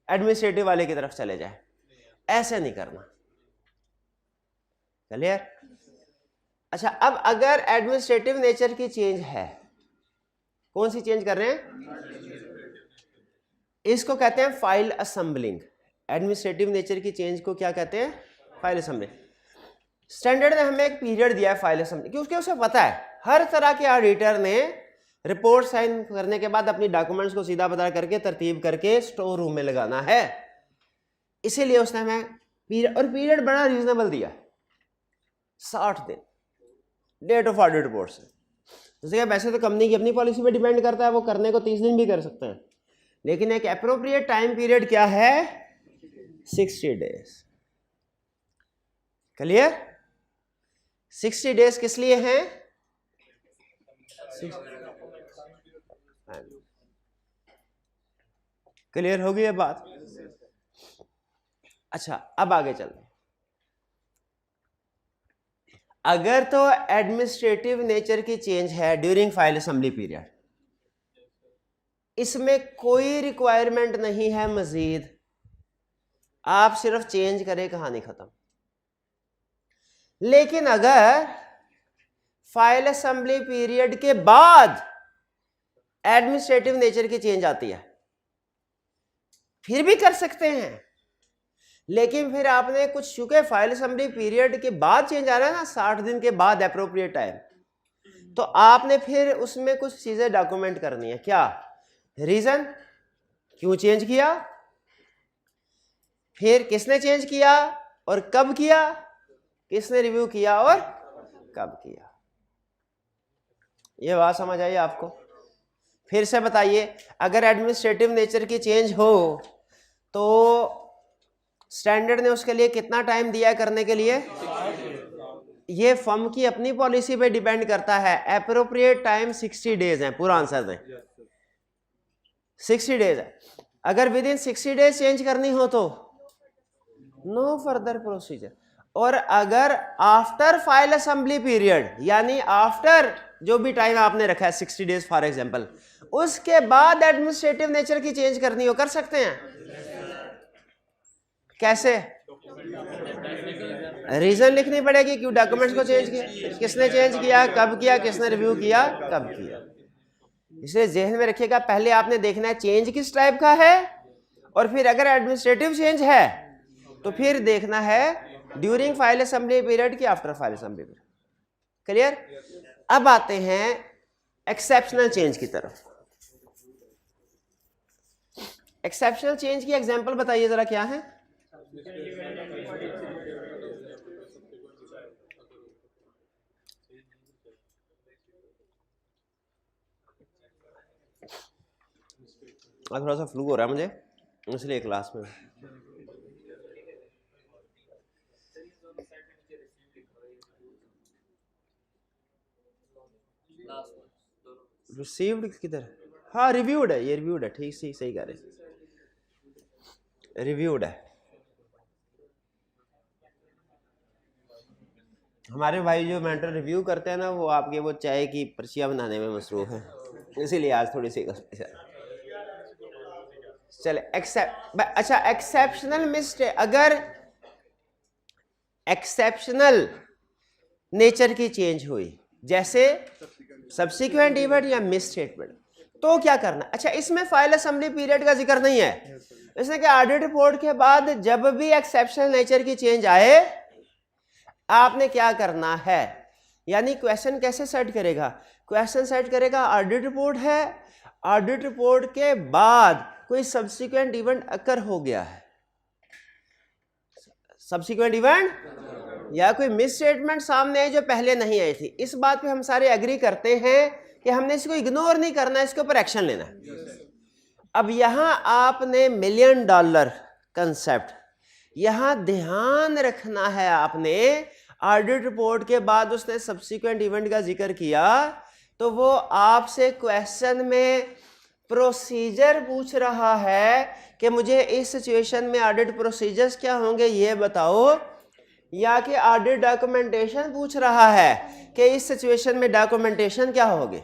एडमिनिस्ट्रेटिव वाले की तरफ चले जाए। ऐसे नहीं करना। क्लियर? अच्छा, अब अगर एडमिनिस्ट्रेटिव नेचर की चेंज है, कौन सी चेंज कर रहे हैं? इसको कहते हैं फाइल असेंबलिंग। एडमिनिस्ट्रेटिव नेचर की चेंज को क्या कहते हैं? File assembling. स्टैंडर्ड ने हमें एक पीरियड दिया है फाइल असेंबलिंग, क्योंकि उसे पता है हर तरह के ऑडिटर ने रिपोर्ट साइन करने के बाद अपनी डॉक्यूमेंट्स को सीधा पता करके तरतीब करके स्टोर रूम में लगाना है, इसीलिए उसने हमें पीरियड, और पीरियड बड़ा रीजनेबल दिया, 60 दिन डेट ऑफ ऑडिट रिपोर्ट से। जैसे वैसे तो कंपनी की अपनी पॉलिसी पे डिपेंड करता है, वो करने को 30 दिन भी कर सकते हैं, लेकिन एक एप्रोप्रिएट टाइम पीरियड क्या है? 60 डेज। क्लियर? 60 डेज किस लिए हैं? क्लियर हो गई ये बात? अच्छा, अब आगे चलते हैं। अगर तो एडमिनिस्ट्रेटिव नेचर की चेंज है ड्यूरिंग फाइल असेंबली पीरियड, इसमें कोई रिक्वायरमेंट नहीं है मजीद, आप सिर्फ चेंज करें, कहानी खत्म। लेकिन अगर फाइल असेंबली पीरियड के बाद एडमिनिस्ट्रेटिव नेचर की चेंज आती है, फिर भी कर सकते हैं, लेकिन फिर आपने कुछ, चूंकि फाइल असेंबली पीरियड के बाद चेंज आ रहा है ना, 60 दिन के बाद एप्रोप्रिएट टाइम, तो आपने फिर उसमें कुछ चीजें डॉक्यूमेंट करनी है। क्या रीजन, क्यों चेंज किया, फिर किसने चेंज किया और कब किया, किसने रिव्यू किया और कब किया। ये बात समझ आई आपको? फिर से बताइए, अगर एडमिनिस्ट्रेटिव नेचर की चेंज हो तो स्टैंडर्ड ने उसके लिए कितना टाइम दिया है करने के लिए? ये फर्म की अपनी पॉलिसी पे डिपेंड करता है। एप्रोप्रिएट टाइम 60 डेज है। पूरा आंसर दें। 60 डेज है। अगर विद इन 60 डेज चेंज करनी हो तो नो फर्दर प्रोसीजर। और अगर आफ्टर फाइल असेंबली पीरियड, यानी आफ्टर जो भी टाइम आपने रखा है 60 डेज फॉर एग्जांपल, उसके बाद एडमिनिस्ट्रेटिव नेचर की चेंज करनी हो, कर सकते हैं। कैसे? रीजन लिखनी पड़ेगी, क्यों डॉक्यूमेंट्स को चेंज किया, किसने चेंज किया, कब किया, किसने रिव्यू किया, कब किया। इसलिए जहन में रखिएगा, पहले आपने देखना है चेंज किस टाइप का है, और फिर अगर एडमिनिस्ट्रेटिव चेंज है तो फिर देखना है ड्यूरिंग फाइल असेंबली पीरियड की after file assembly period. Clear? अब आते हैं एक्सेप्शनल चेंज की तरफ। एक्सेप्शनल चेंज की एग्जांपल बताइए जरा, क्या है? थोड़ा सा फ्लू हो रहा है मुझे, इसलिए क्लास में रिसीव्ड किधर? हाँ, रिव्यूड है, ये रिव्यूड है। ठीक, सही सही कह रहे, रिव्यूड है। हमारे भाई जो मेंटर रिव्यू करते हैं ना, वो आपके वो चाय की पर्चियाँ बनाने में मसरूफ है, इसीलिए आज थोड़ी सी चले। अच्छा, एक्सेप्शनल मिस्टेक, अगर एक्सेप्शनल नेचर की चेंज हुई, जैसे सब्सिक्वेंट इवेंट या मिस स्टेटमेंट, तो क्या करना? अच्छा, इसमें फाइल असेंबली पीरियड का जिक्र नहीं है। इसने कि ऑडिट रिपोर्ट के बाद जब भी एक्सेप्शनल नेचर की चेंज आए, आपने क्या करना है, यानी क्वेश्चन कैसे सेट करेगा? क्वेश्चन सेट करेगा, ऑडिट रिपोर्ट है, ऑडिट रिपोर्ट के बाद कोई सब्सिक्वेंट इवेंट अकर हो गया है, सब्सिक्वेंट इवेंट या कोई मिस स्टेटमेंट सामने आई जो पहले नहीं आई थी। इस बात पे हम सारे एग्री करते हैं कि हमने इसको इग्नोर नहीं करना, इसके ऊपर एक्शन लेना है। अब यहां आपने $1 मिलियन कंसेप्ट यहां ध्यान रखना है आपने। ऑडिट रिपोर्ट के बाद उसने सब्सिक्वेंट इवेंट का जिक्र किया, तो वो आपसे क्वेश्चन में प्रोसीजर पूछ रहा है कि मुझे इस सिचुएशन में ऑडिट प्रोसीजर्स क्या होंगे ये बताओ, या कि ऑडिट डॉक्यूमेंटेशन पूछ रहा है कि इस सिचुएशन में डॉक्यूमेंटेशन क्या होगी,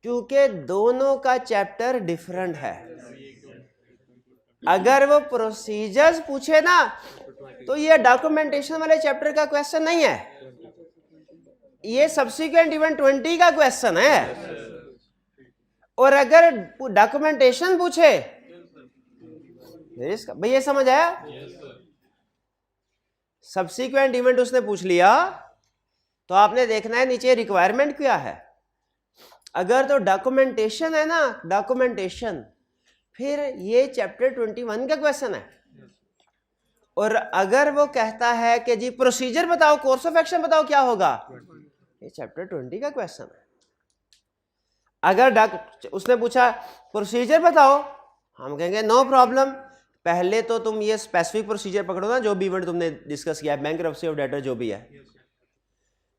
क्योंकि दोनों का चैप्टर डिफरेंट है। अगर वो प्रोसीजर्स पूछे ना, तो ये डॉक्यूमेंटेशन वाले चैप्टर का क्वेश्चन नहीं है, ये सब्सिक्वेंट इवेंट 20 का क्वेश्चन है। और अगर डॉक्यूमेंटेशन पूछे, भैया समझ आया? सब्सिक्वेंट इवेंट उसने पूछ लिया, तो आपने देखना है नीचे रिक्वायरमेंट क्या है। अगर तो डॉक्यूमेंटेशन है ना, डॉक्यूमेंटेशन, फिर ये चैप्टर 21 का क्वेश्चन है। और अगर वो कहता है कि जी प्रोसीजर बताओ, कोर्स ऑफ एक्शन बताओ क्या होगा, ये चैप्टर 20 का क्वेश्चन है। अगर उसने पूछा प्रोसीजर बताओ, हम कहेंगे नो प्रॉब्लम, पहले तो तुम ये स्पेसिफिक प्रोसीजर पकड़ो ना, जो भी इवेंट तुमने डिस्कस किया, बैंक्रप्सी ऑफ डेटर जो भी है।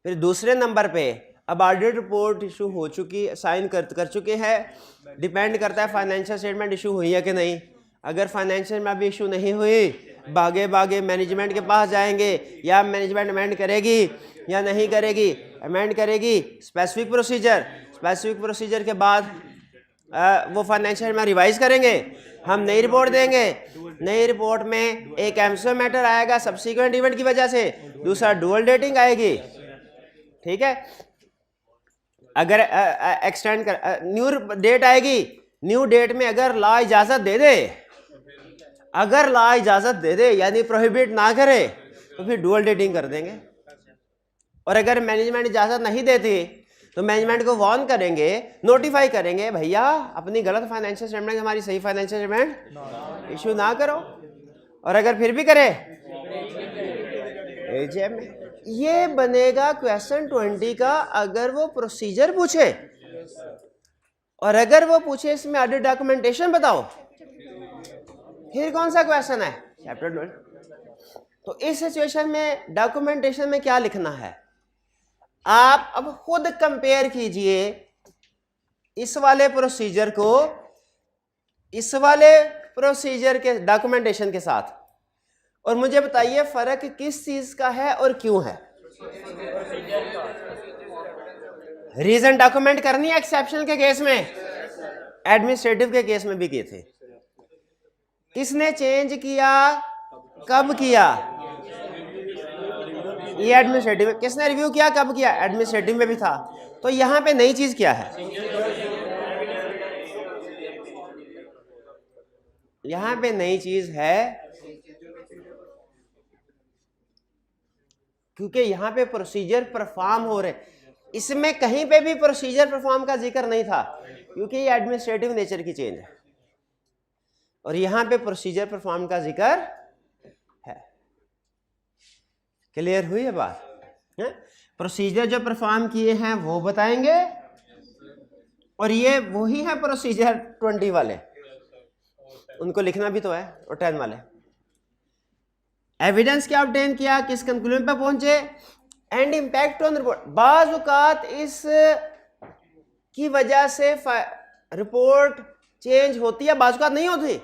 फिर दूसरे नंबर पे अब ऑडिट रिपोर्ट इशू हो चुकी, साइन कर चुके हैं, डिपेंड करता है फाइनेंशियल स्टेटमेंट इशू हुई है कि नहीं। अगर फाइनेंशियल में अभी इशू नहीं हुई, भागे भागे मैनेजमेंट के पास जाएंगे, या मैनेजमेंट अमेंड करेगी या नहीं करेगी, अमेंड करेगी स्पेसिफिक प्रोसीजर के बाद वो फाइनेंशियल में रिवाइज करेंगे, हम नई रिपोर्ट देंगे। नई रिपोर्ट में एक एमसीओ मैटर आएगा सब्सिक्वेंट इवेंट की वजह से, दूसरा डुअल डेटिंग आएगी, ठीक है। अगर एक्सटेंड कर न्यू डेट आएगी, न्यू डेट में अगर लॉ इजाजत दे दे, अगर लॉ इजाजत दे दे यानी प्रोहिबिट ना करे, तो फिर डुअल डेटिंग कर देंगे। और अगर मैनेजमेंट इजाजत नहीं देती तो मैनेजमेंट को वार्न करेंगे, नोटिफाई करेंगे, भैया अपनी गलत फाइनेंशियल स्टेटमेंट हमारी सही फाइनेंशियल स्टेटमेंट इशू ना करो। और अगर फिर भी करे, एजीएम में ये बनेगा क्वेश्चन 20 का, अगर वो प्रोसीजर पूछे। और अगर वो पूछे इसमें ऑडिट डॉक्यूमेंटेशन बताओ, फिर कौन सा क्वेश्चन है, चैप्टर 12। तो इस सिचुएशन में डॉक्यूमेंटेशन में क्या लिखना है, आप अब खुद कंपेयर कीजिए इस वाले प्रोसीजर को इस वाले प्रोसीजर के डॉक्यूमेंटेशन के साथ, और मुझे बताइए फर्क किस चीज का है और क्यों है। रीजन डॉक्यूमेंट करनी है एक्सेप्शनल के केस में, एडमिनिस्ट्रेटिव के केस में भी किए थे। किसने चेंज किया, कब किया, ये एडमिनिस्ट्रेटिव। किसने रिव्यू किया, कब किया, एडमिनिस्ट्रेटिव में भी था। तो यहां पे नई चीज क्या है, यहां पे नई चीज है क्योंकि यहां पे प्रोसीजर परफॉर्म हो रहे, इसमें कहीं पे भी प्रोसीजर परफॉर्म का जिक्र नहीं था क्योंकि ये एडमिनिस्ट्रेटिव नेचर की चेंज है, और यहां पे प्रोसीजर परफॉर्म का जिक्र है। क्लियर हुई है बात? प्रोसीजर जो परफॉर्म किए हैं वो बताएंगे, और ये वही है प्रोसीजर 20 वाले, उनको लिखना भी तो है, और 10 वाले। एविडेंस क्या ऑब्टेन किया, किस कंक्लूजन पर पहुंचे, एंड इंपैक्ट ऑन रिपोर्ट। बाज़ औक़ात इस की वजह से रिपोर्ट चेंज होती है, बाज़ औक़ात नहीं होती,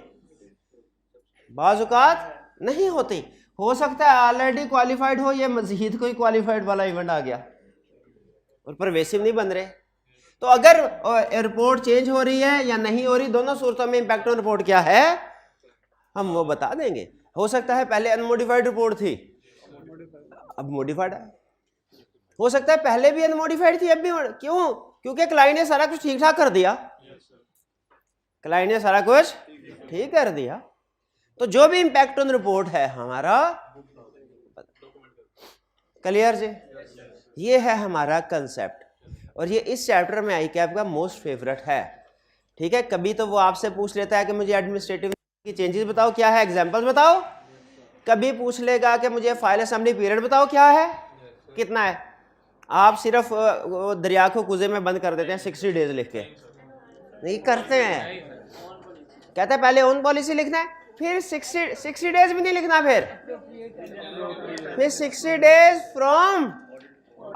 बाज़ औक़ात नहीं होती। हो सकता है ऑलरेडी क्वालिफाइड हो, ये मजीद कोई क्वालिफाइड वाला इवेंट आ गया और परवेसिव नहीं बन रहे। तो अगर रिपोर्ट चेंज हो रही है या नहीं हो रही, दोनों सूरतों में इम्पैक्ट ऑन रिपोर्ट क्या है हम वो बता देंगे। हो सकता है पहले अनमोडिफाइड रिपोर्ट थी, अब मॉडिफाइड है। हो सकता है पहले भी अनमोडिफाइड थी, अब भी। क्यों? क्योंकि क्लाइंट ने सारा कुछ ठीक ठाक कर दिया, क्लाइंट ने सारा कुछ ठीक कर दिया। तो जो भी इम्पैक्ट ऑन रिपोर्ट है हमारा, क्लियर जी? ये है हमारा कंसेप्ट, और ये इस चैप्टर में आई कैप का मोस्ट फेवरेट है। ठीक है, कभी तो वो आपसे पूछ लेता है कि मुझे एडमिनिस्ट्रेटिव की चेंजेस बताओ क्या है, एग्जांपल्स बताओ। कभी पूछ लेगा कि मुझे फाइल असेंबली पीरियड बताओ क्या है, कितना है। आप सिर्फ दरिया को कुएं में बंद कर देते हैं 60 डेज लिख के, नहीं करते हैं। कहते हैं पहले ओन पॉलिसी लिखना है, फिर 60 डेज भी नहीं लिखना, फिर 60 डेज फ्रॉम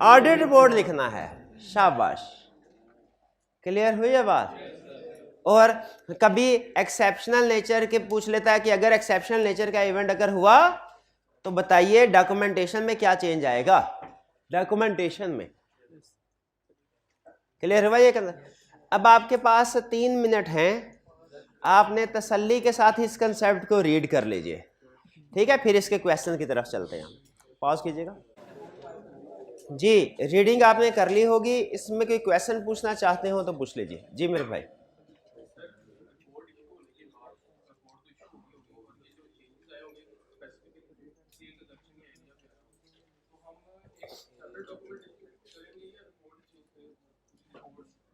ऑडिट रिपोर्ट लिखना है। शाबाश, क्लियर हुई है बात। और कभी एक्सेप्शनल नेचर के पूछ लेता है कि अगर एक्सेप्शनल नेचर का इवेंट अगर हुआ तो बताइए डॉक्यूमेंटेशन में क्या चेंज आएगा, डॉक्यूमेंटेशन में। क्लियर हुआ ये? अब आपके पास 3 मिनट हैं, आपने तसल्ली के साथ इस कंसेप्ट को रीड कर लीजिए, ठीक है? फिर इसके क्वेश्चन की तरफ चलते हैं हम। पॉज कीजिएगा जी। रीडिंग आपने कर ली होगी, इसमें कोई क्वेश्चन पूछना चाहते हो तो पूछ लीजिए। जी मेरे भाई।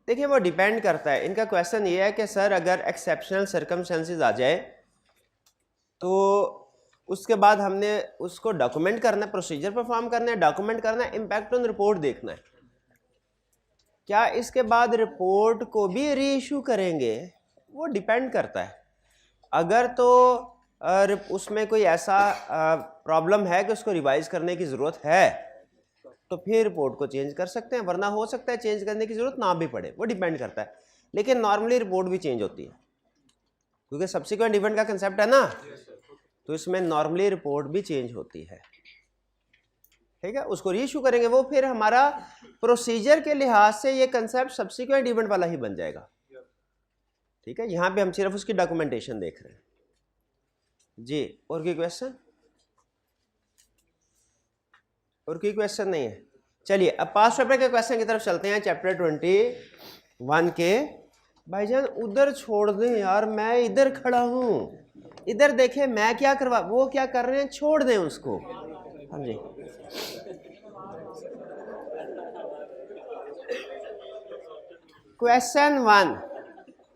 देखिए वो डिपेंड करता है। इनका क्वेश्चन ये है कि सर अगर एक्सेप्शनल सर्कमस्टेंसेस आ जाए तो उसके बाद हमने उसको डॉक्यूमेंट करना है, प्रोसीजर परफॉर्म करना है, डॉक्यूमेंट करना है, इम्पैक्ट ऑन रिपोर्ट देखना है। क्या इसके बाद रिपोर्ट को भी री इशू करेंगे? वो डिपेंड करता है। अगर तो उसमें कोई ऐसा प्रॉब्लम है कि उसको रिवाइज करने की ज़रूरत है तो फिर रिपोर्ट को चेंज कर सकते हैं, वरना हो सकता है चेंज करने की ज़रूरत ना भी पड़े, वो डिपेंड करता है। लेकिन नॉर्मली रिपोर्ट भी चेंज होती है क्योंकि सब्सिक्वेंट इवेंट का कंसेप्ट है ना, तो इसमें नॉर्मली रिपोर्ट भी चेंज होती है। ठीक है, उसको रीइशू करेंगे, वो फिर हमारा प्रोसीजर के लिहाज से ये कंसेप्ट सब्सिक्वेंट इवेंट वाला ही बन जाएगा। ठीक है, यहाँ पे हम सिर्फ उसकी डॉक्यूमेंटेशन देख रहे हैं जी। और कोई क्वेश्चन? और कोई क्वेश्चन नहीं है? चलिए अब पास्ट पेपर के क्वेश्चन की तरफ चलते हैं, चैप्टर 21 के। भाईजान उधर छोड़ दें यार, मैं इधर खड़ा हूँ, इधर देखें मैं क्या करवा, वो क्या कर रहे हैं, छोड़ दें उसको। हाँ जी। Question 1,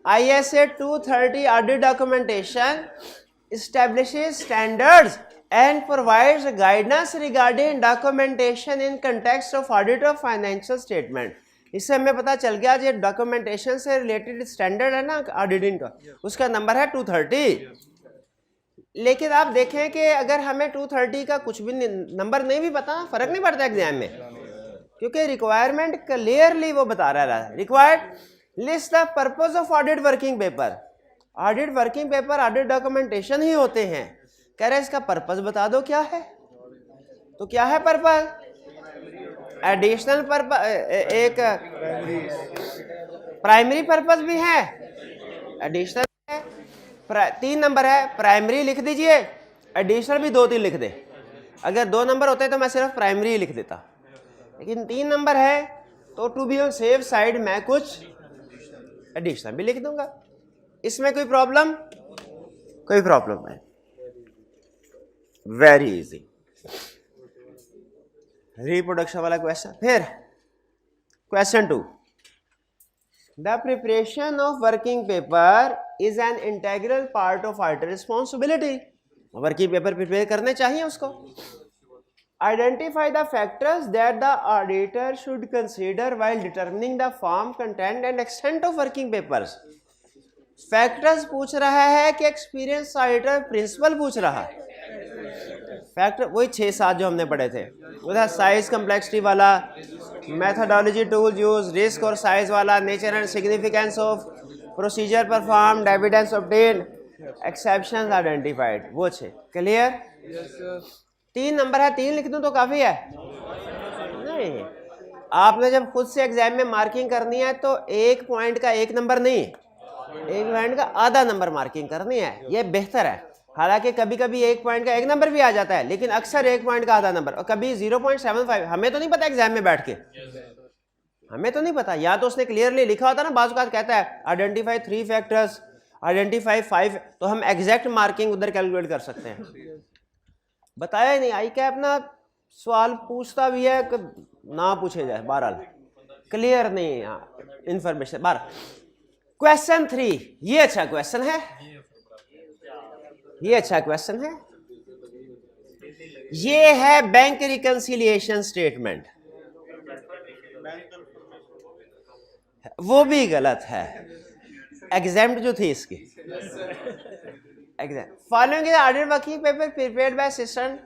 ISA 230 audit documentation establishes standards and provides guidance regarding documentation in context of audit of financial statement। इससे हमें पता चल गया जो डॉक्यूमेंटेशन से रिलेटेड स्टैंडर्ड है ना ऑडिटिंग का, उसका नंबर है 230। लेकिन आप देखें कि अगर हमें 230 का कुछ भी नंबर नहीं भी पता, फर्क नहीं पड़ता एग्जाम में, क्योंकि रिक्वायरमेंट क्लियरली वो बता रहा है। Required list the purpose of audit working paper. Audit working paper audit documentation ही होते हैं। कह रहे इसका पर्पस बता दो क्या है। तो क्या है पर्पस? एडिशनल पर्पस, एक प्राइमरी पर्पस भी है, एडिशनल है। 3 नंबर है, प्राइमरी लिख दीजिए, एडिशनल भी 2-3 लिख दे। अगर 2 नंबर होते तो मैं सिर्फ प्राइमरी ही लिख देता, लेकिन 3 नंबर है तो to be on safe side मैं कुछ एडिशनल भी लिख दूंगा। इसमें कोई प्रॉब्लम? कोई प्रॉब्लम नहीं, वेरी इजी। रिप्रोडक्शन वाला क्वेश्चन। फिर question 2, the preparation of working paper is an integral part of auditor responsibility. Working paper prepare करने चाहिए उसको। Identify the factors that the auditor should consider while determining the form, content and extent of working papers. Factors पूछ रहा है कि experience auditor principal पूछ रहा है। फैक्टर वही 6-7 जो हमने पढ़े थे, उधर साइज कम्प्लेक्सिटी वाला, मेथोडोलॉजी टूल यूज, रिस्क और साइज वाला, nature and significance of procedure perform, evidence obtain, exceptions identified, वो छे। क्लियर? 3 नंबर है, 3 लिख दूं तो काफी है? नहीं, आपने जब खुद से एग्जाम में मार्किंग करनी है तो 1 पॉइंट का 1 नंबर नहीं, 1 पॉइंट का आधा नंबर मार्किंग करनी है, ये बेहतर है। हालांकि कभी कभी 1 पॉइंट का 1 नंबर भी आ जाता है, लेकिन अक्सर 1 पॉइंट का आधा नंबर, और कभी 0.75। हमें तो नहीं पता एग्जाम में बैठ के, हमें तो नहीं पता, या तो उसने क्लियरली लिखा होता ना, बाज़ औक़ात कहता है आइडेंटिफाई 3 फैक्टर्स, आइडेंटिफाई 5, तो हम एग्जैक्ट मार्किंग उधर कैलकुलेट कर सकते हैं। बताया ही नहीं, आई क्या अपना सवाल पूछता भी है ना पूछे जाए, बहरहाल क्लियर नहीं है यहाँ इंफॉर्मेशन। बार क्वेश्चन 3, ये अच्छा क्वेश्चन है, ये अच्छा क्वेश्चन है। ये है बैंक रिकंसिलिएशन स्टेटमेंट, वो भी गलत है, एग्जाम्प्ट जो थी इसकी। Following audit working paper prepared by assistant.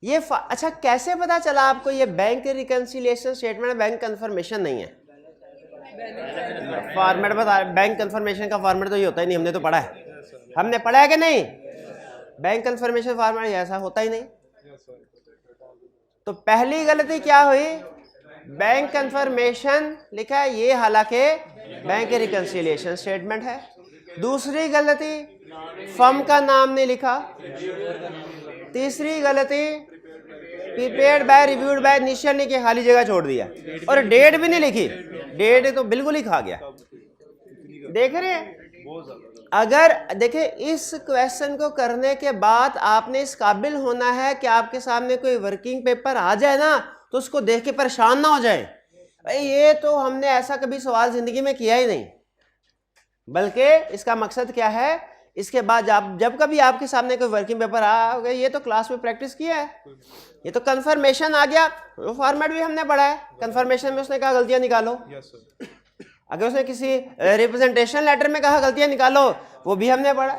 ये अच्छा कैसे पता चला आपको ये bank reconciliation statement bank confirmation नहीं है? फॉर्मेट बता, बैंक कंफर्मेशन का फॉर्मेट तो ये होता ही नहीं, हमने तो पढ़ा है, हमने पढ़ा है कि नहीं? बैंक कंफर्मेशन फॉर्मेट ऐसा होता ही नहीं। तो पहली गलती क्या हुई? बैंक कंफर्मेशन लिखा है ये, हालांकि बैंक रिकंसिलिएशन स्टेटमेंट है। दूसरी गलती, फर्म का नाम नहीं लिखा। तीसरी गलती, प्रिपेयर्ड बाय रिव्यूड बाय, निश्चय नहीं कि खाली जगह छोड़ दिया, और डेट भी नहीं लिखी, डेट तो बिल्कुल ही खा गया। देख रहे हैं? अगर देखे इस क्वेश्चन को करने के बाद आपने इस काबिल होना है कि आपके सामने कोई वर्किंग पेपर आ जाए ना तो उसको देख के परेशान ना हो जाए, भाई ये तो हमने ऐसा कभी सवाल जिंदगी में किया ही नहीं। बल्कि इसका मकसद क्या है, इसके बाद जब कभी आपके सामने कोई वर्किंग पेपर आ, ये तो क्लास में प्रैक्टिस किया है, ये तो कंफर्मेशन आ गया, वो फॉर्मेट भी हमने पढ़ा है। कंफर्मेशन में उसने कहा गलतियां निकालो, अगर उसने किसी रिप्रेजेंटेशन लेटर में कहा गलतियां निकालो, वो भी हमने पढ़ा।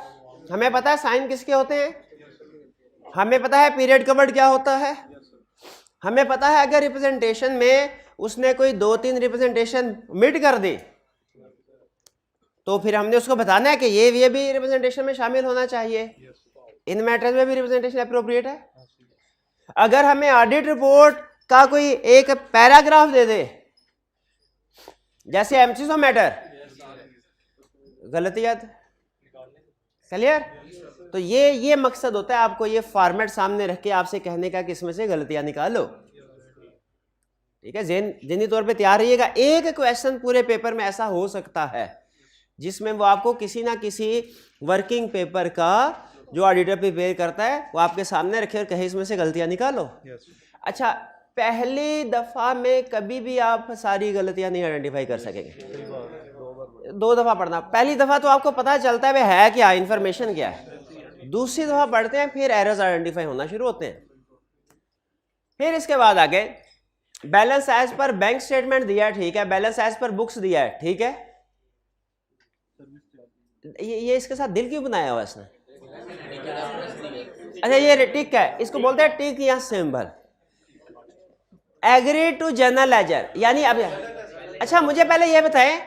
हमें पता है साइन किसके होते हैं, हमें पता है पीरियड कवर्ड क्या होता है, हमें पता है अगर रिप्रेजेंटेशन में उसने कोई 2-3 रिप्रेजेंटेशन मिट कर दी तो फिर हमने उसको बताना है कि ये भी रिप्रेजेंटेशन में शामिल होना चाहिए, इन मैटर्स में भी रिप्रेजेंटेशन अप्रोप्रिएट है। अगर हमें ऑडिट रिपोर्ट का कोई एक पैराग्राफ दे दे, जैसे एमसीसो मैटर, गलती याद, क्लियर? तो ये मकसद होता है आपको ये फॉर्मेट सामने रख के आपसे कहने का कि इसमें से गलतियां निकालो, ठीक है? ज़हनी तौर पे तैयार रहिएगा। एक क्वेश्चन पूरे पेपर में ऐसा हो सकता है जिसमें वो आपको किसी ना किसी वर्किंग पेपर का जो ऑडिटर प्रिपेयर करता है वो आपके सामने रखे और कहे इसमें से गलतियां निकालो। अच्छा, पहली दफा में कभी भी आप सारी गलतियां नहीं आइडेंटिफाई कर सकेंगे, 2 दफा पढ़ना। पहली दफा तो आपको पता चलता है है क्या, इंफॉर्मेशन क्या है। दूसरी दफा पढ़ते हैं फिर एरर्स आइडेंटिफाई होना शुरू होते हैं। फिर इसके बाद आगे balance as per bank statement दिया है, ठीक है, बैलेंस एज पर बुक्स दिया है, ठीक है। ये इसके साथ दिल क्यों बनाया हुआ इसने? अच्छा, ये टिक है, इसको बोलते हैं टिक या symbol. Agree to general ledger, यानी अब अच्छा मुझे पहले ये बताएं,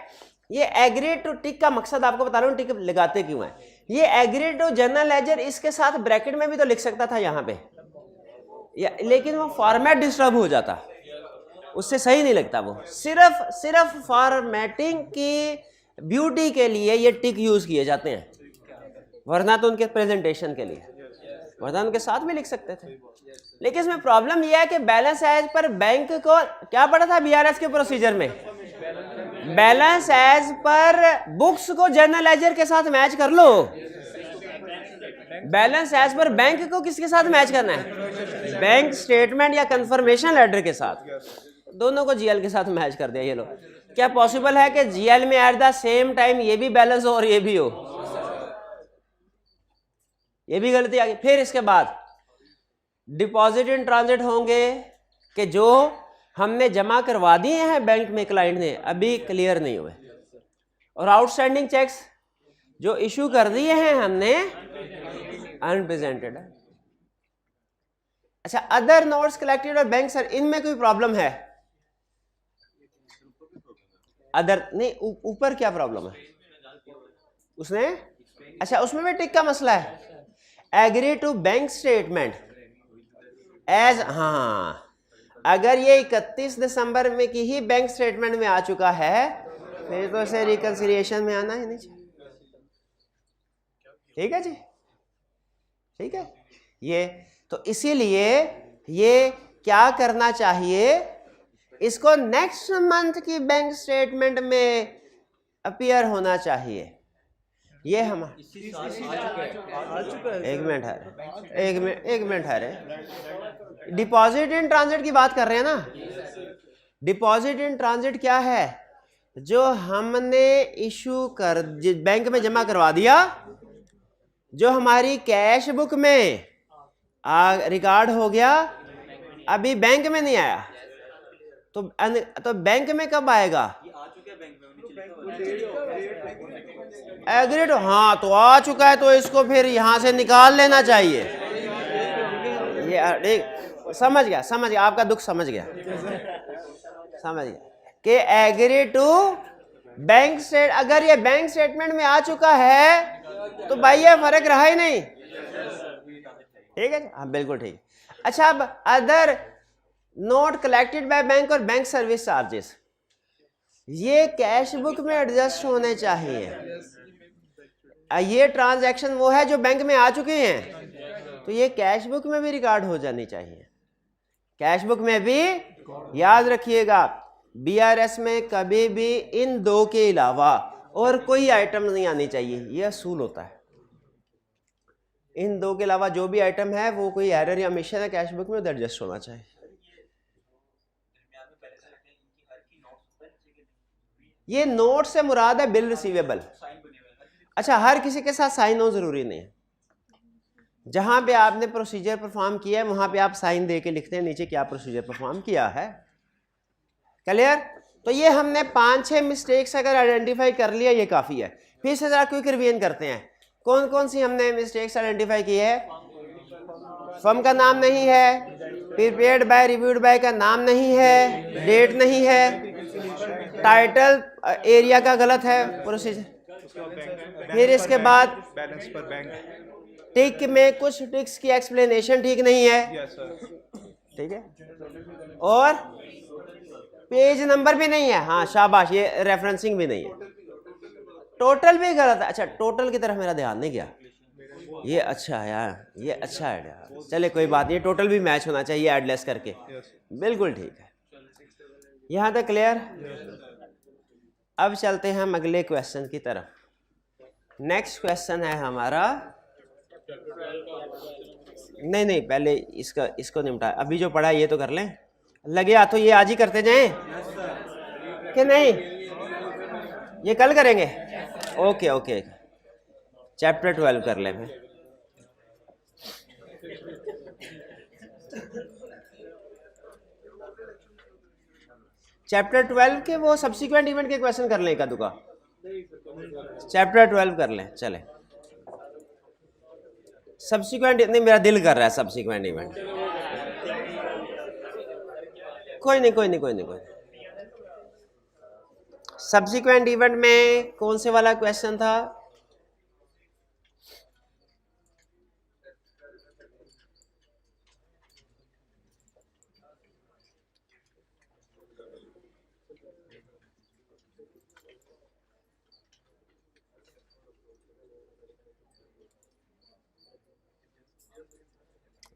ये एग्री टू टिक का मकसद आपको बता रहा हूँ, टिक लगाते क्यों है। ये एग्री टू जनरल लेजर इसके साथ ब्रैकेट में भी तो लिख सकता था यहाँ पे, लेकिन वो फॉर्मेट डिस्टर्ब हो जाता, उससे सही नहीं लगता। वो सिर्फ फॉर्मेटिंग की ब्यूटी के लिए ये टिक यूज किए जाते हैं, वरना तो उनके प्रेजेंटेशन के लिए, वरना उनके साथ भी लिख सकते थे। लेकिन इसमें प्रॉब्लम यह है कि बैलेंस एज पर बैंक को क्या पढ़ा था बीआरएस के प्रोसीजर में, बैलेंस एज पर बुक्स को जर्नल लेजर के साथ मैच कर लो। बैलेंस एज पर बैंक को किसके साथ मैच करना है, बैंक स्टेटमेंट या कंफर्मेशन लेटर के साथ, दोनों को जीएल के साथ मैच कर दिया। ये लो, क्या पॉसिबल है कि जीएल में एट द सेम टाइम ये भी बैलेंस हो और ये भी हो? ये भी गलती आ गई। फिर इसके बाद डिपॉजिट इन ट्रांजिट होंगे कि जो हमने जमा करवा दिए हैं बैंक में क्लाइंट ने, अभी क्लियर नहीं हुए, और आउटस्टैंडिंग चेक्स जो इशू कर दिए हैं हमने, अनप्रेजेंटेड है। अच्छा, अदर नोट्स कलेक्टेड और बैंक सर, इनमें कोई प्रॉब्लम है? अदर नहीं, ऊपर क्या प्रॉब्लम है? उसने अच्छा उसमें भी टिक का मसला है। Agree to bank statement as, हाँ अगर ये 31 दिसंबर में की ही बैंक स्टेटमेंट में आ चुका है फिर तो इसे रिकंसिलिएशन में आना ही नहीं चाहिए। ठीक है जी, ठीक है। ये तो इसीलिए ये क्या करना चाहिए, इसको नेक्स्ट मंथ की बैंक स्टेटमेंट में अपीयर होना चाहिए। ये हम एक मिनट है डिपॉजिट इन ट्रांजिट की बात कर रहे हैं ना। डिपॉजिट इन ट्रांजिट क्या है, जो हमने इशू कर बैंक में जमा करवा दिया, जो हमारी कैश बुक में रिकॉर्ड हो गया, अभी बैंक में नहीं आया, तो बैंक में कब आएगा? एग्रीड, हाँ तो आ चुका है तो इसको फिर यहां से निकाल लेना चाहिए। ये समझ गया आपका दुख, समझ गया कि एग्री टू बैंक स्टेट, अगर ये बैंक स्टेटमेंट में आ चुका है तो भाई ये फर्क रहा ही नहीं। ठीक है, हाँ बिल्कुल ठीक। अच्छा अब other note collected by bank और बैंक सर्विस चार्जेस, ये कैश बुक में एडजस्ट होने चाहिए। ये ट्रांजैक्शन वो है जो बैंक में आ चुके हैं, तो ये कैश बुक में भी रिकॉर्ड हो जानी चाहिए। कैश बुक में भी याद रखिएगा, बीआरएस में कभी भी इन दो के अलावा और कोई आइटम नहीं आनी चाहिए, ये असूल होता है। इन दो के अलावा जो भी आइटम है वो कोई एरर या मिशन है कैश बुक में, उधर एडजस्ट होना चाहिए। ये नोट से मुराद है बिल रिसीवेबल। अच्छा हर किसी के साथ साइन हो जरूरी नहीं है, जहां पे आपने प्रोसीजर परफॉर्म किया है वहां पे आप साइन दे के लिखते हैं नीचे क्या प्रोसीजर परफॉर्म किया है। क्लियर? तो ये हमने 5-6 मिस्टेक्स अगर आइडेंटिफाई कर लिया ये काफी है। फिर से जरा क्विक रिवीजन करते हैं, कौन कौन सी हमने मिस्टेक्स आइडेंटिफाई की है। फर्म का नाम नहीं है, प्रीपेड बाय रिव्यूड बाय का नाम नहीं है, डेट नहीं है, टाइटल एरिया का गलत है प्रोसीजर, फिर इसके बाद बैलेंस पर बैंक, टिक में कुछ टिक्स की एक्सप्लेनेशन ठीक नहीं है। ठीक है, और पेज नंबर भी नहीं है, हाँ शाबाश, ये रेफरेंसिंग भी नहीं है, टोटल भी गलत है। अच्छा टोटल की तरफ मेरा ध्यान नहीं गया, ये अच्छा है यार, ये अच्छा है यार, चले कोई बात नहीं, टोटल भी मैच होना चाहिए एडलेस करके, बिल्कुल ठीक है। यहाँ तक क्लियर? अब चलते हैं हम अगले क्वेश्चन की तरफ। नेक्स्ट क्वेश्चन है हमारा, नहीं पहले इसको निपटा, अभी जो पढ़ा ये तो कर लें, लगे हाथों ये आज ही करते जाएं कि नहीं, ये कल करेंगे? ओके चैप्टर 12 कर लें फिर। चैप्टर 12 के वो सब्सिक्वेंट इवेंट के क्वेश्चन कर लें एक दुका, चैप्टर 12 कर लें। चले सब्सिक्वेंट, नहीं मेरा दिल कर रहा है सब्सिक्वेंट इवेंट, कोई नहीं। सब्सिक्वेंट इवेंट में कौन से वाला क्वेश्चन था?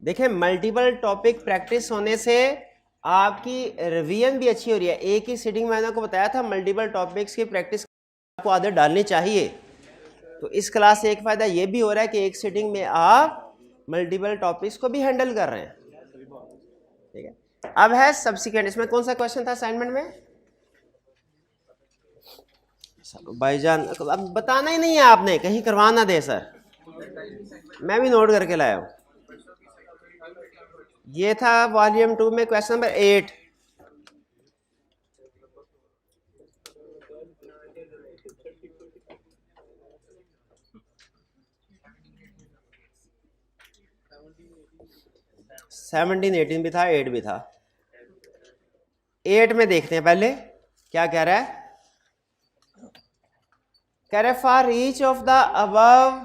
देखिए मल्टीपल टॉपिक प्रैक्टिस होने से आपकी रिवीजन भी अच्छी हो रही है। एक ही सीटिंग में मैंने आपको बताया था मल्टीपल टॉपिक्स की प्रैक्टिस आपको आदत डालनी चाहिए, तो इस क्लास से एक फ़ायदा ये भी हो रहा है कि एक सीटिंग में आप मल्टीपल टॉपिक्स को भी हैंडल कर रहे हैं। ठीक है, अब है सब्सिक्वेंट, इसमें कौन सा क्वेश्चन था असाइनमेंट में? भाईजान अब बताना ही नहीं है आपने, कहीं करवा ना दे सर, मैं भी नोट करके लाया हूँ। ये था वॉल्यूम 2 में क्वेश्चन नंबर 8। सेवनटीन 18 भी था, 8 भी था। 8 में देखते हैं पहले क्या कह रहा है। कह रहे for each of the above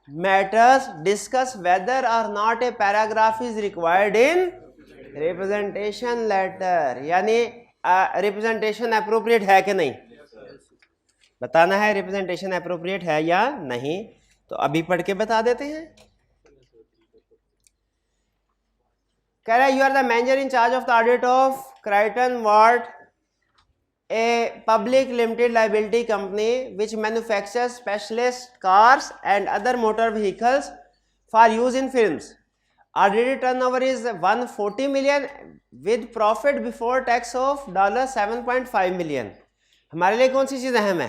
matters discuss whether or not a paragraph is required in representation letter, यानी रिप्रेजेंटेशन अप्रोप्रिएट है कि नहीं, बताना है रिप्रेजेंटेशन अप्रोप्रिएट है या नहीं। तो अभी पढ़ के बता देते हैं। कह रहा है you are the manager in charge of the audit of Crighton Ward, a public limited liability company which manufactures specialist cars and other motor vehicles for use in films. Audited turnover is 140 million with profit before tax of $7.5 million। हमारे लिए कौन सी चीज अहम है?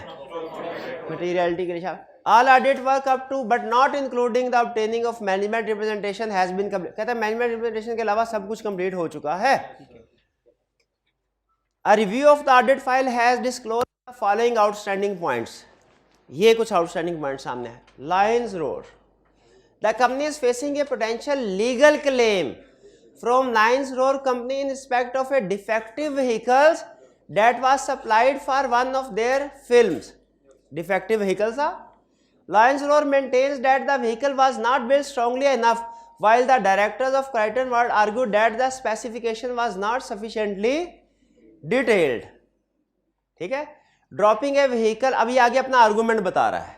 Materiality के लिए। All audit work up to but not including the obtaining of management representation has been complete। कहता है मैनेजमेंट रिप्रेजेंटेशन के अलावा सब कुछ कंप्लीट हो चुका है। A review of the audit file has disclosed the following outstanding points। ये कुछ आउटस्टैंडिंग पॉइंट सामने है। Lions Road, the company is facing a potential legal claim from Lions Road Company in respect of a defective vehicles that was supplied for one of their films। Defective vehicles are Lions Road maintains that the vehicle was not built strongly enough, while the directors of Crichton Ward argued that the specification was not sufficiently detailed। ठीक है, dropping a vehicle, अभी आगे अपना argument बता रहा है।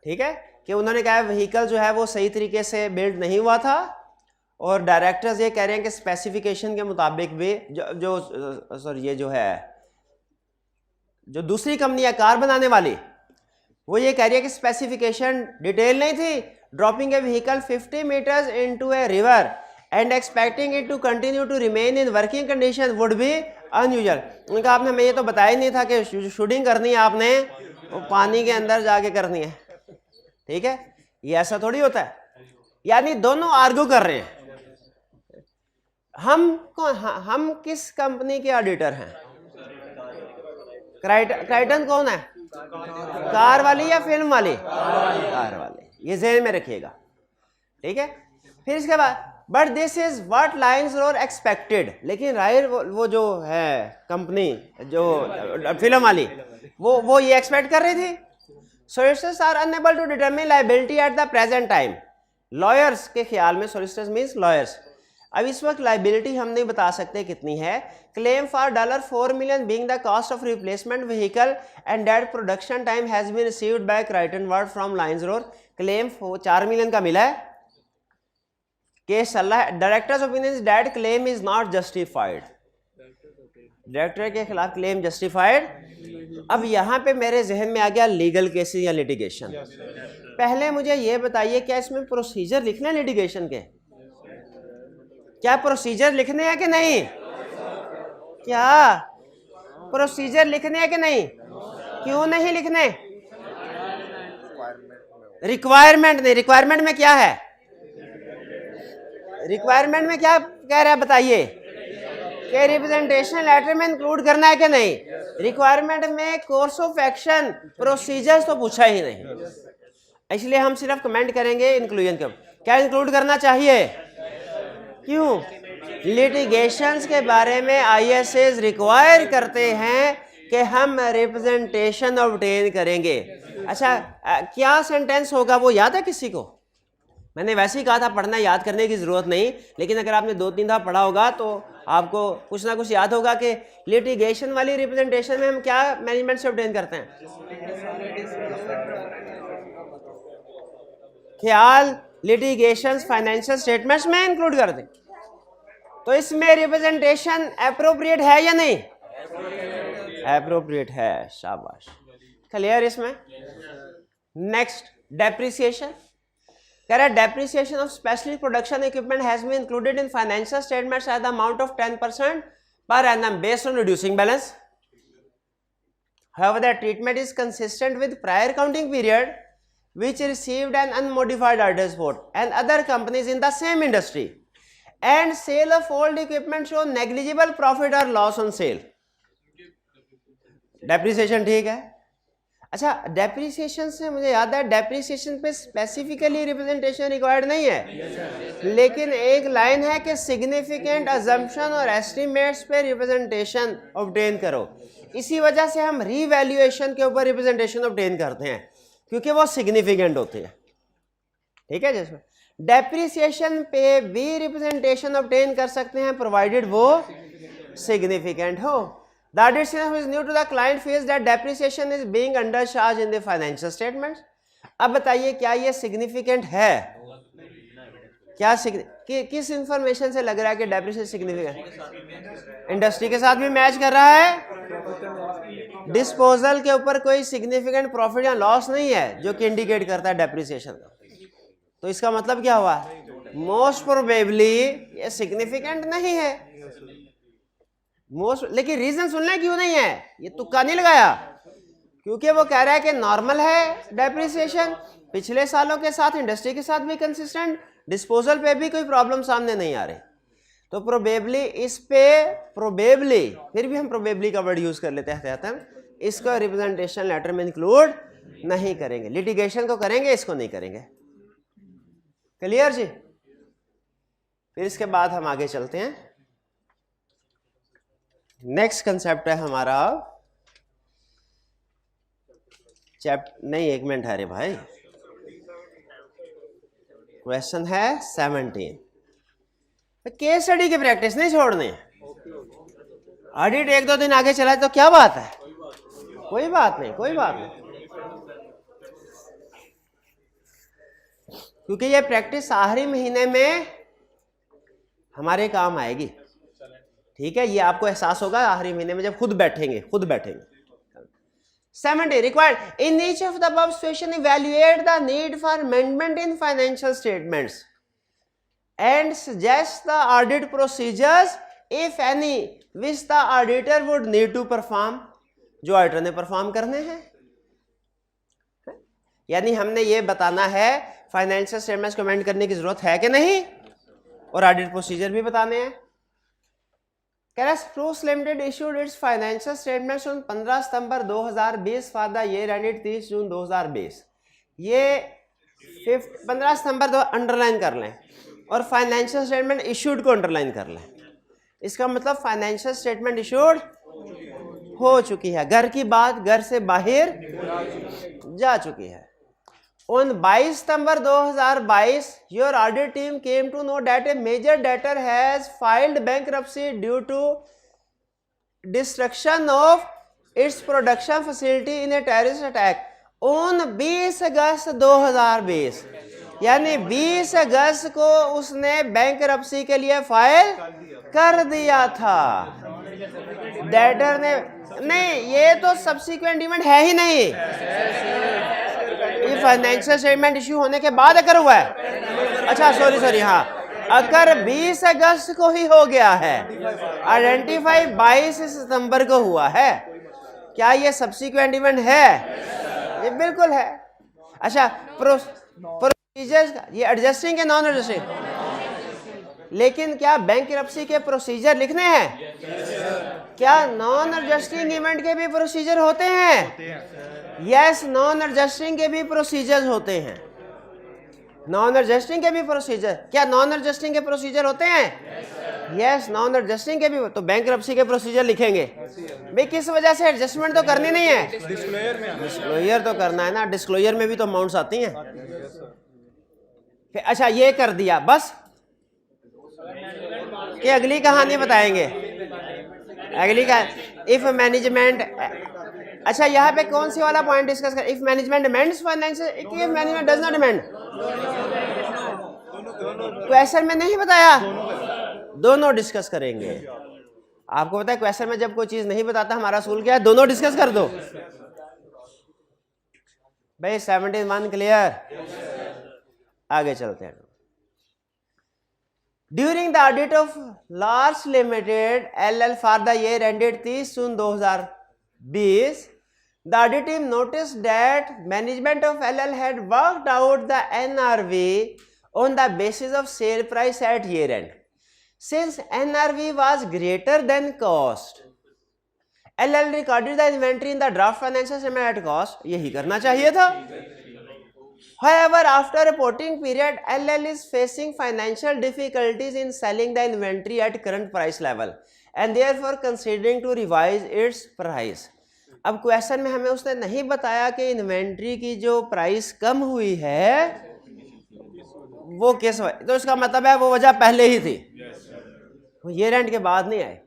ठीक है, कि उन्होंने कहा व्हीकल जो है वो सही तरीके से बिल्ड नहीं हुआ था, और डायरेक्टर्स ये कह रहे हैं कि स्पेसिफिकेशन के मुताबिक भी ये जो है जो दूसरी कंपनी है कार बनाने वाली, वो ये कह रही है कि स्पेसिफिकेशन डिटेल नहीं थी। Dropping a vehicle 50 meters into a river and expecting it to continue to remain in working condition would be unusual. उनका आपने हमें ये तो बताया ही नहीं था कि शूटिंग करनी है आपने वो पानी के अंदर जाके करनी है। ठीक है, ये ऐसा थोड़ी होता है। यानी दोनों आर्ग्यू कर रहे हैं। हम किस कंपनी के ऑडिटर हैं? क्राइटन कौन है? कार वाली या फिल्म वाली? कार वाली। ये ज़हन में रखिएगा। ठीक है, फिर इसके बाद but this is what Lions road expected. लेकिन रायर वो जो है कंपनी जो फिल्म वाली वो ये एक्सपेक्ट कर रही थी। Solicitors are unable to determine liability at the present time। Lawyers के ख्याल में solicitors means lawyers। अब इस वक्त liability हम नहीं बता सकते कितनी है। Claim for $4 million being the cost of replacement vehicle and that production time has been received by Crichton Ward from Lions Road। Claim 4 million का मिला है। केस चल रहा है। Director's opinion is that claim is not justified। Director के खिलाफ claim justified. अब यहाँ पे मेरे जहन में आ गया लीगल केसेस या लिटिगेशन। पहले मुझे ये बताइए क्या इसमें प्रोसीजर लिखने हैं लिटिगेशन के? क्या प्रोसीजर लिखने हैं कि नहीं? क्या प्रोसीजर लिखने हैं कि नहीं? क्यों नहीं लिखने? रिक्वायरमेंट नहीं। रिक्वायरमेंट में क्या है? रिक्वायरमेंट में क्या कह रहा है बताइए? कि रिप्रेजेंटेशन लेटर में इंक्लूड करना है कि नहीं? रिक्वायरमेंट में कोर्स ऑफ एक्शन प्रोसीजर्स तो पूछा ही नहीं, इसलिए हम सिर्फ कमेंट करेंगे इंक्लूजन कब क्या इंक्लूड करना चाहिए। क्यों? लिटिगेशंस के बारे में आईएसएस रिक्वायर करते हैं कि हम रिप्रेजेंटेशन ऑब्टेन करेंगे। अच्छा, क्या सेंटेंस होगा वो याद है किसी को? मैंने वैसे ही कहा था पढ़ना याद करने की ज़रूरत नहीं, लेकिन अगर आपने 2-3 दफ़ा पढ़ा होगा तो आपको कुछ ना कुछ याद होगा कि लिटिगेशन वाली रिप्रेजेंटेशन में हम क्या मैनेजमेंट से ऑब्टेन करते हैं? ख्याल लिटिगेशंस फाइनेंशियल स्टेटमेंट्स में इंक्लूड कर दें। तो इसमें रिप्रेजेंटेशन एप्रोप्रिएट है या नहीं? एप्रोप्रिएट है, शाबाश। क्लियर इसमें? Next, depreciation. कह रहा है depreciation of specialist production equipment has been included in financial statements at the amount of 10% per annum based on reducing balance. However, the treatment is consistent with prior accounting period which received an unmodified orders for and other companies in the same industry, and sale of old equipment show negligible profit or loss on sale. Depreciation ठीक है। अच्छा, depreciation से मुझे याद है depreciation पे specifically representation required नहीं है, लेकिन एक लाइन है कि सिग्निफिकेंट अजम्पशन और एस्टिमेट्स पे रिप्रेजेंटेशन ऑब्टेन करो। इसी वजह से हम रीवैल्यूएशन के ऊपर रिप्रेजेंटेशन ऑब्टेन करते हैं क्योंकि वो सिग्निफिकेंट होते हैं, ठीक है। जिसमें डेप्रिसिएशन पे भी रिप्रेजेंटेशन ऑब्टेन कर सकते हैं प्रोवाइडेड वो सिग्निफिकेंट हो। The audit system is new to the client feels that depreciation is being undercharged in the financial statements। अब बताइए क्या ये सिग्निफिकेंट है? क्या किस इंफॉर्मेशन से लग रहा है कि डेप्रिसिएशन सिग्निफिकेंट? इंडस्ट्री के साथ भी मैच कर रहा है। डिस्पोजल के ऊपर कोई सिग्निफिकेंट प्रॉफिट या लॉस नहीं है जो कि इंडिकेट करता है डेप्रिसिएशन का। तो इसका मतलब क्या हुआ? मोस्ट प्रोबेबली ये सिग्निफिकेंट नहीं है। लेकिन रीजन सुनना क्यों नहीं है? ये तुक्का नहीं लगाया, क्योंकि वो कह रहा है कि नॉर्मल है डेप्रिसिएशन, पिछले सालों के साथ इंडस्ट्री के साथ भी कंसिस्टेंट, डिस्पोजल पे भी कोई प्रॉब्लम सामने नहीं आ रही। तो प्रोबेबली इस पे प्रोबेबली, फिर भी हम प्रोबेबली का वर्ड यूज कर लेते हैं, इसको रिप्रेजेंटेशन लेटर में इंक्लूड नहीं करेंगे। लिटिगेशन को करेंगे, इसको नहीं करेंगे। क्लियर जी? फिर इसके बाद हम आगे चलते हैं। नेक्स्ट कंसेप्ट है हमारा नहीं, एक मिनट है रे भाई, क्वेश्चन है 17। केस स्टडी की प्रैक्टिस नहीं छोड़नी। ऑडिट एक दो दिन आगे चला तो क्या बात है, कोई बात नहीं, कोई बात नहीं, क्योंकि ये प्रैक्टिस आखिरी महीने में हमारे काम आएगी। ठीक है, ये आपको एहसास होगा आखिरी महीने में जब खुद बैठेंगे। 70 required in each of the above situation evaluate the need for amendment in financial statements and suggest the audit procedures if any which the auditor would need to perform, जो ऑडिटर ने परफॉर्म करने हैं। यानी हमने ये बताना है financial statements को अमेंड करने की जरूरत है कि नहीं, और ऑडिट प्रोसीजर भी बताने हैं। Keras Spruce Limited issued its financial statements on 15 September 2020 for the year ended 30 जून 2020। ये 15 सितंबर अंडरलाइन कर लें और फाइनेंशियल स्टेटमेंट इशूड को अंडरलाइन कर लें। इसका मतलब फाइनेंशियल स्टेटमेंट इशूड हो चुकी है, घर की बात घर से बाहर जा चुकी है। On 22 September 2022, your audit team came to know that a major debtor has filed bankruptcy due to destruction of its production facility in a terrorist attack on 20 अगस्त 2020। यानी 20 अगस्त को उसने बैंकरप्सी के लिए फाइल कर दिया था। डेटर ने नहीं, ये तो सब्सिक्वेंट इवेंट है ही नहीं, ये फाइनेंशियल स्टेटमेंट इश्यू होने के बाद अगर हुआ है। अच्छा सॉरी, हाँ, अगर 20 अगस्त को ही हो गया है, आइडेंटिफाई 22 सितंबर को हुआ है, क्या ये सब्सिक्वेंट इवेंट है? ये बिल्कुल है। अच्छा, प्रोसीजर ये एडजस्टिंग है नॉन एडजस्टिंग, लेकिन क्या बैंकरप्सी के प्रोसीजर लिखने हैं? क्या नॉन एडजस्टिंग इवेंट के भी प्रोसीजर होते हैं? यस, नॉन एडजस्टिंग के भी प्रोसीजर होते हैं। नॉन एडजस्टिंग के भी प्रोसीजर, क्या नॉन एडजस्टिंग के प्रोसीजर होते हैं? यस, नॉन एडजस्टिंग के भी। तो बैंकरप्सी के प्रोसीजर लिखेंगे भाई, किस वजह से? एडजस्टमेंट तो करनी नहीं है, डिस्क्लोजर तो करना है ना। डिस्क्लोजर में भी तो अमाउंट्स आती हैं। अच्छा, ये कर दिया बस, कि अगली कहानी बताएंगे, अगली का इफ मैनेजमेंट। अच्छा, यहाँ पे कौन सी वाला पॉइंट डिस्कस कर? If management amends financial, if management does not amend. Question में नहीं बताया, दोनों डिस्कस करेंगे। आपको पता है क्वेश्चन में जब कोई चीज नहीं बताता हमारा असूल क्या है? दोनों डिस्कस कर दो भाई। 71 क्लियर? आगे चलते हैं। During the audit of Lars Limited LL for the year ended 30 June 2020, the audit team noticed that management of LL had worked out the NRV on the basis of sale price at year end. Since NRV was greater than cost, LL recorded the inventory in the draft financial statement at cost। यही करना चाहिए था। However, after reporting period, LL is facing financial difficulties in selling the inventory at current price level and therefore considering to revise its price. अब question में हमें उसने नहीं बताया कि इन्वेंट्री की जो प्राइस कम हुई है वो किस वजह, तो इसका मतलब है वो वजह पहले ही थी, वो ईयर एंड के बाद नहीं आए।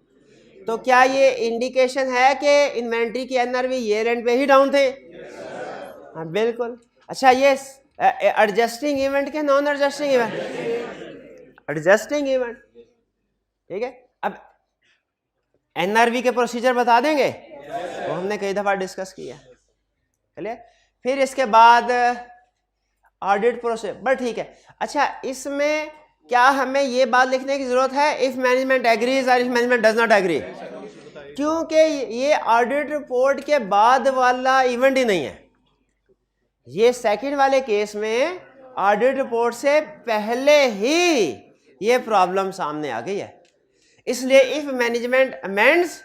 तो क्या ये इंडिकेशन है कि इन्वेंट्री की एनआरवी ईयर एंड पे ही डाउन थे? हाँ बिल्कुल। अच्छा ये एडजस्टिंग इवेंट के non adjusting event? Adjusting event, ठीक है। अब एनआरवी के प्रोसीजर बता देंगे, वो हमने कई दफा डिस्कस किया, चलिए। फिर इसके बाद ऑडिट प्रोसेस, बट ठीक है। अच्छा इसमें क्या हमें ये बात लिखने की जरूरत है इफ मैनेजमेंट एग्रीज और if management does not agree? क्योंकि ये ऑडिट रिपोर्ट के बाद वाला इवेंट ही नहीं है, ये सेकंड वाले केस में ऑडिट रिपोर्ट से पहले ही ये प्रॉब्लम सामने आ गई है। इसलिए इफ मैनेजमेंट अमेंड्स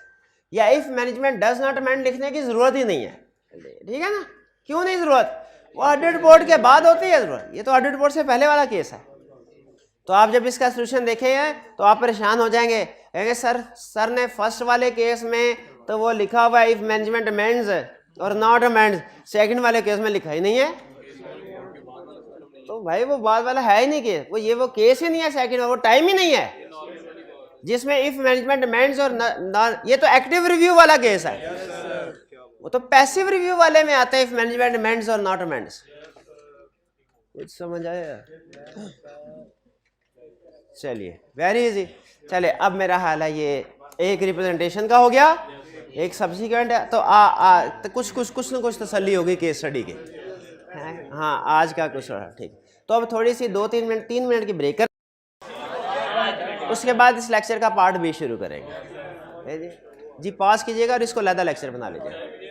या if management does not amend लिखने की जरूरत ही नहीं है, ठीक है ना। क्यों नहीं जरूरत? वो ऑडिट रिपोर्ट के बाद होती है जरूरत, ये तो ऑडिट रिपोर्ट से पहले वाला केस है। तो आप जब इसका सोल्यूशन देखेंगे तो आप परेशान हो जाएंगे, कहेंगे सर ने फर्स्ट वाले केस में तो वो लिखा हुआ है इफ मैनेजमेंट अमेंड्स और नॉट अमेंड्स, सेकंड वाले केस में लिखा ही नहीं है। तो भाई वो बाद वाला है ही नहीं केस, वो केस ही नहीं है सेकंड, वो टाइम ही नहीं है जिसमें इफ मैनेजमेंट अमेंड्स और ये तो एक्टिव रिव्यू वाला केस है, वो तो पैसिव रिव्यू वाले में आता है इफ मैनेजमेंट अमेंड्स और नॉट अमेंड्स। कुछ समझ आया? चलिए वेरी इजी। चलिए अब मेरा हाल है ये एक रिप्रेजेंटेशन का हो गया, एक सब्सिक्वेंट है, तो तो कुछ ना कुछ तसल्ली होगी केस स्टडी की। हाँ आज का कुछ ठीक। तो अब थोड़ी सी 3 मिनट की ब्रेक कर, उसके बाद इस लेक्चर का पार्ट बी शुरू करेंगे। जी पॉज कीजिएगा और इसको लैदा लेक्चर बना लीजिए।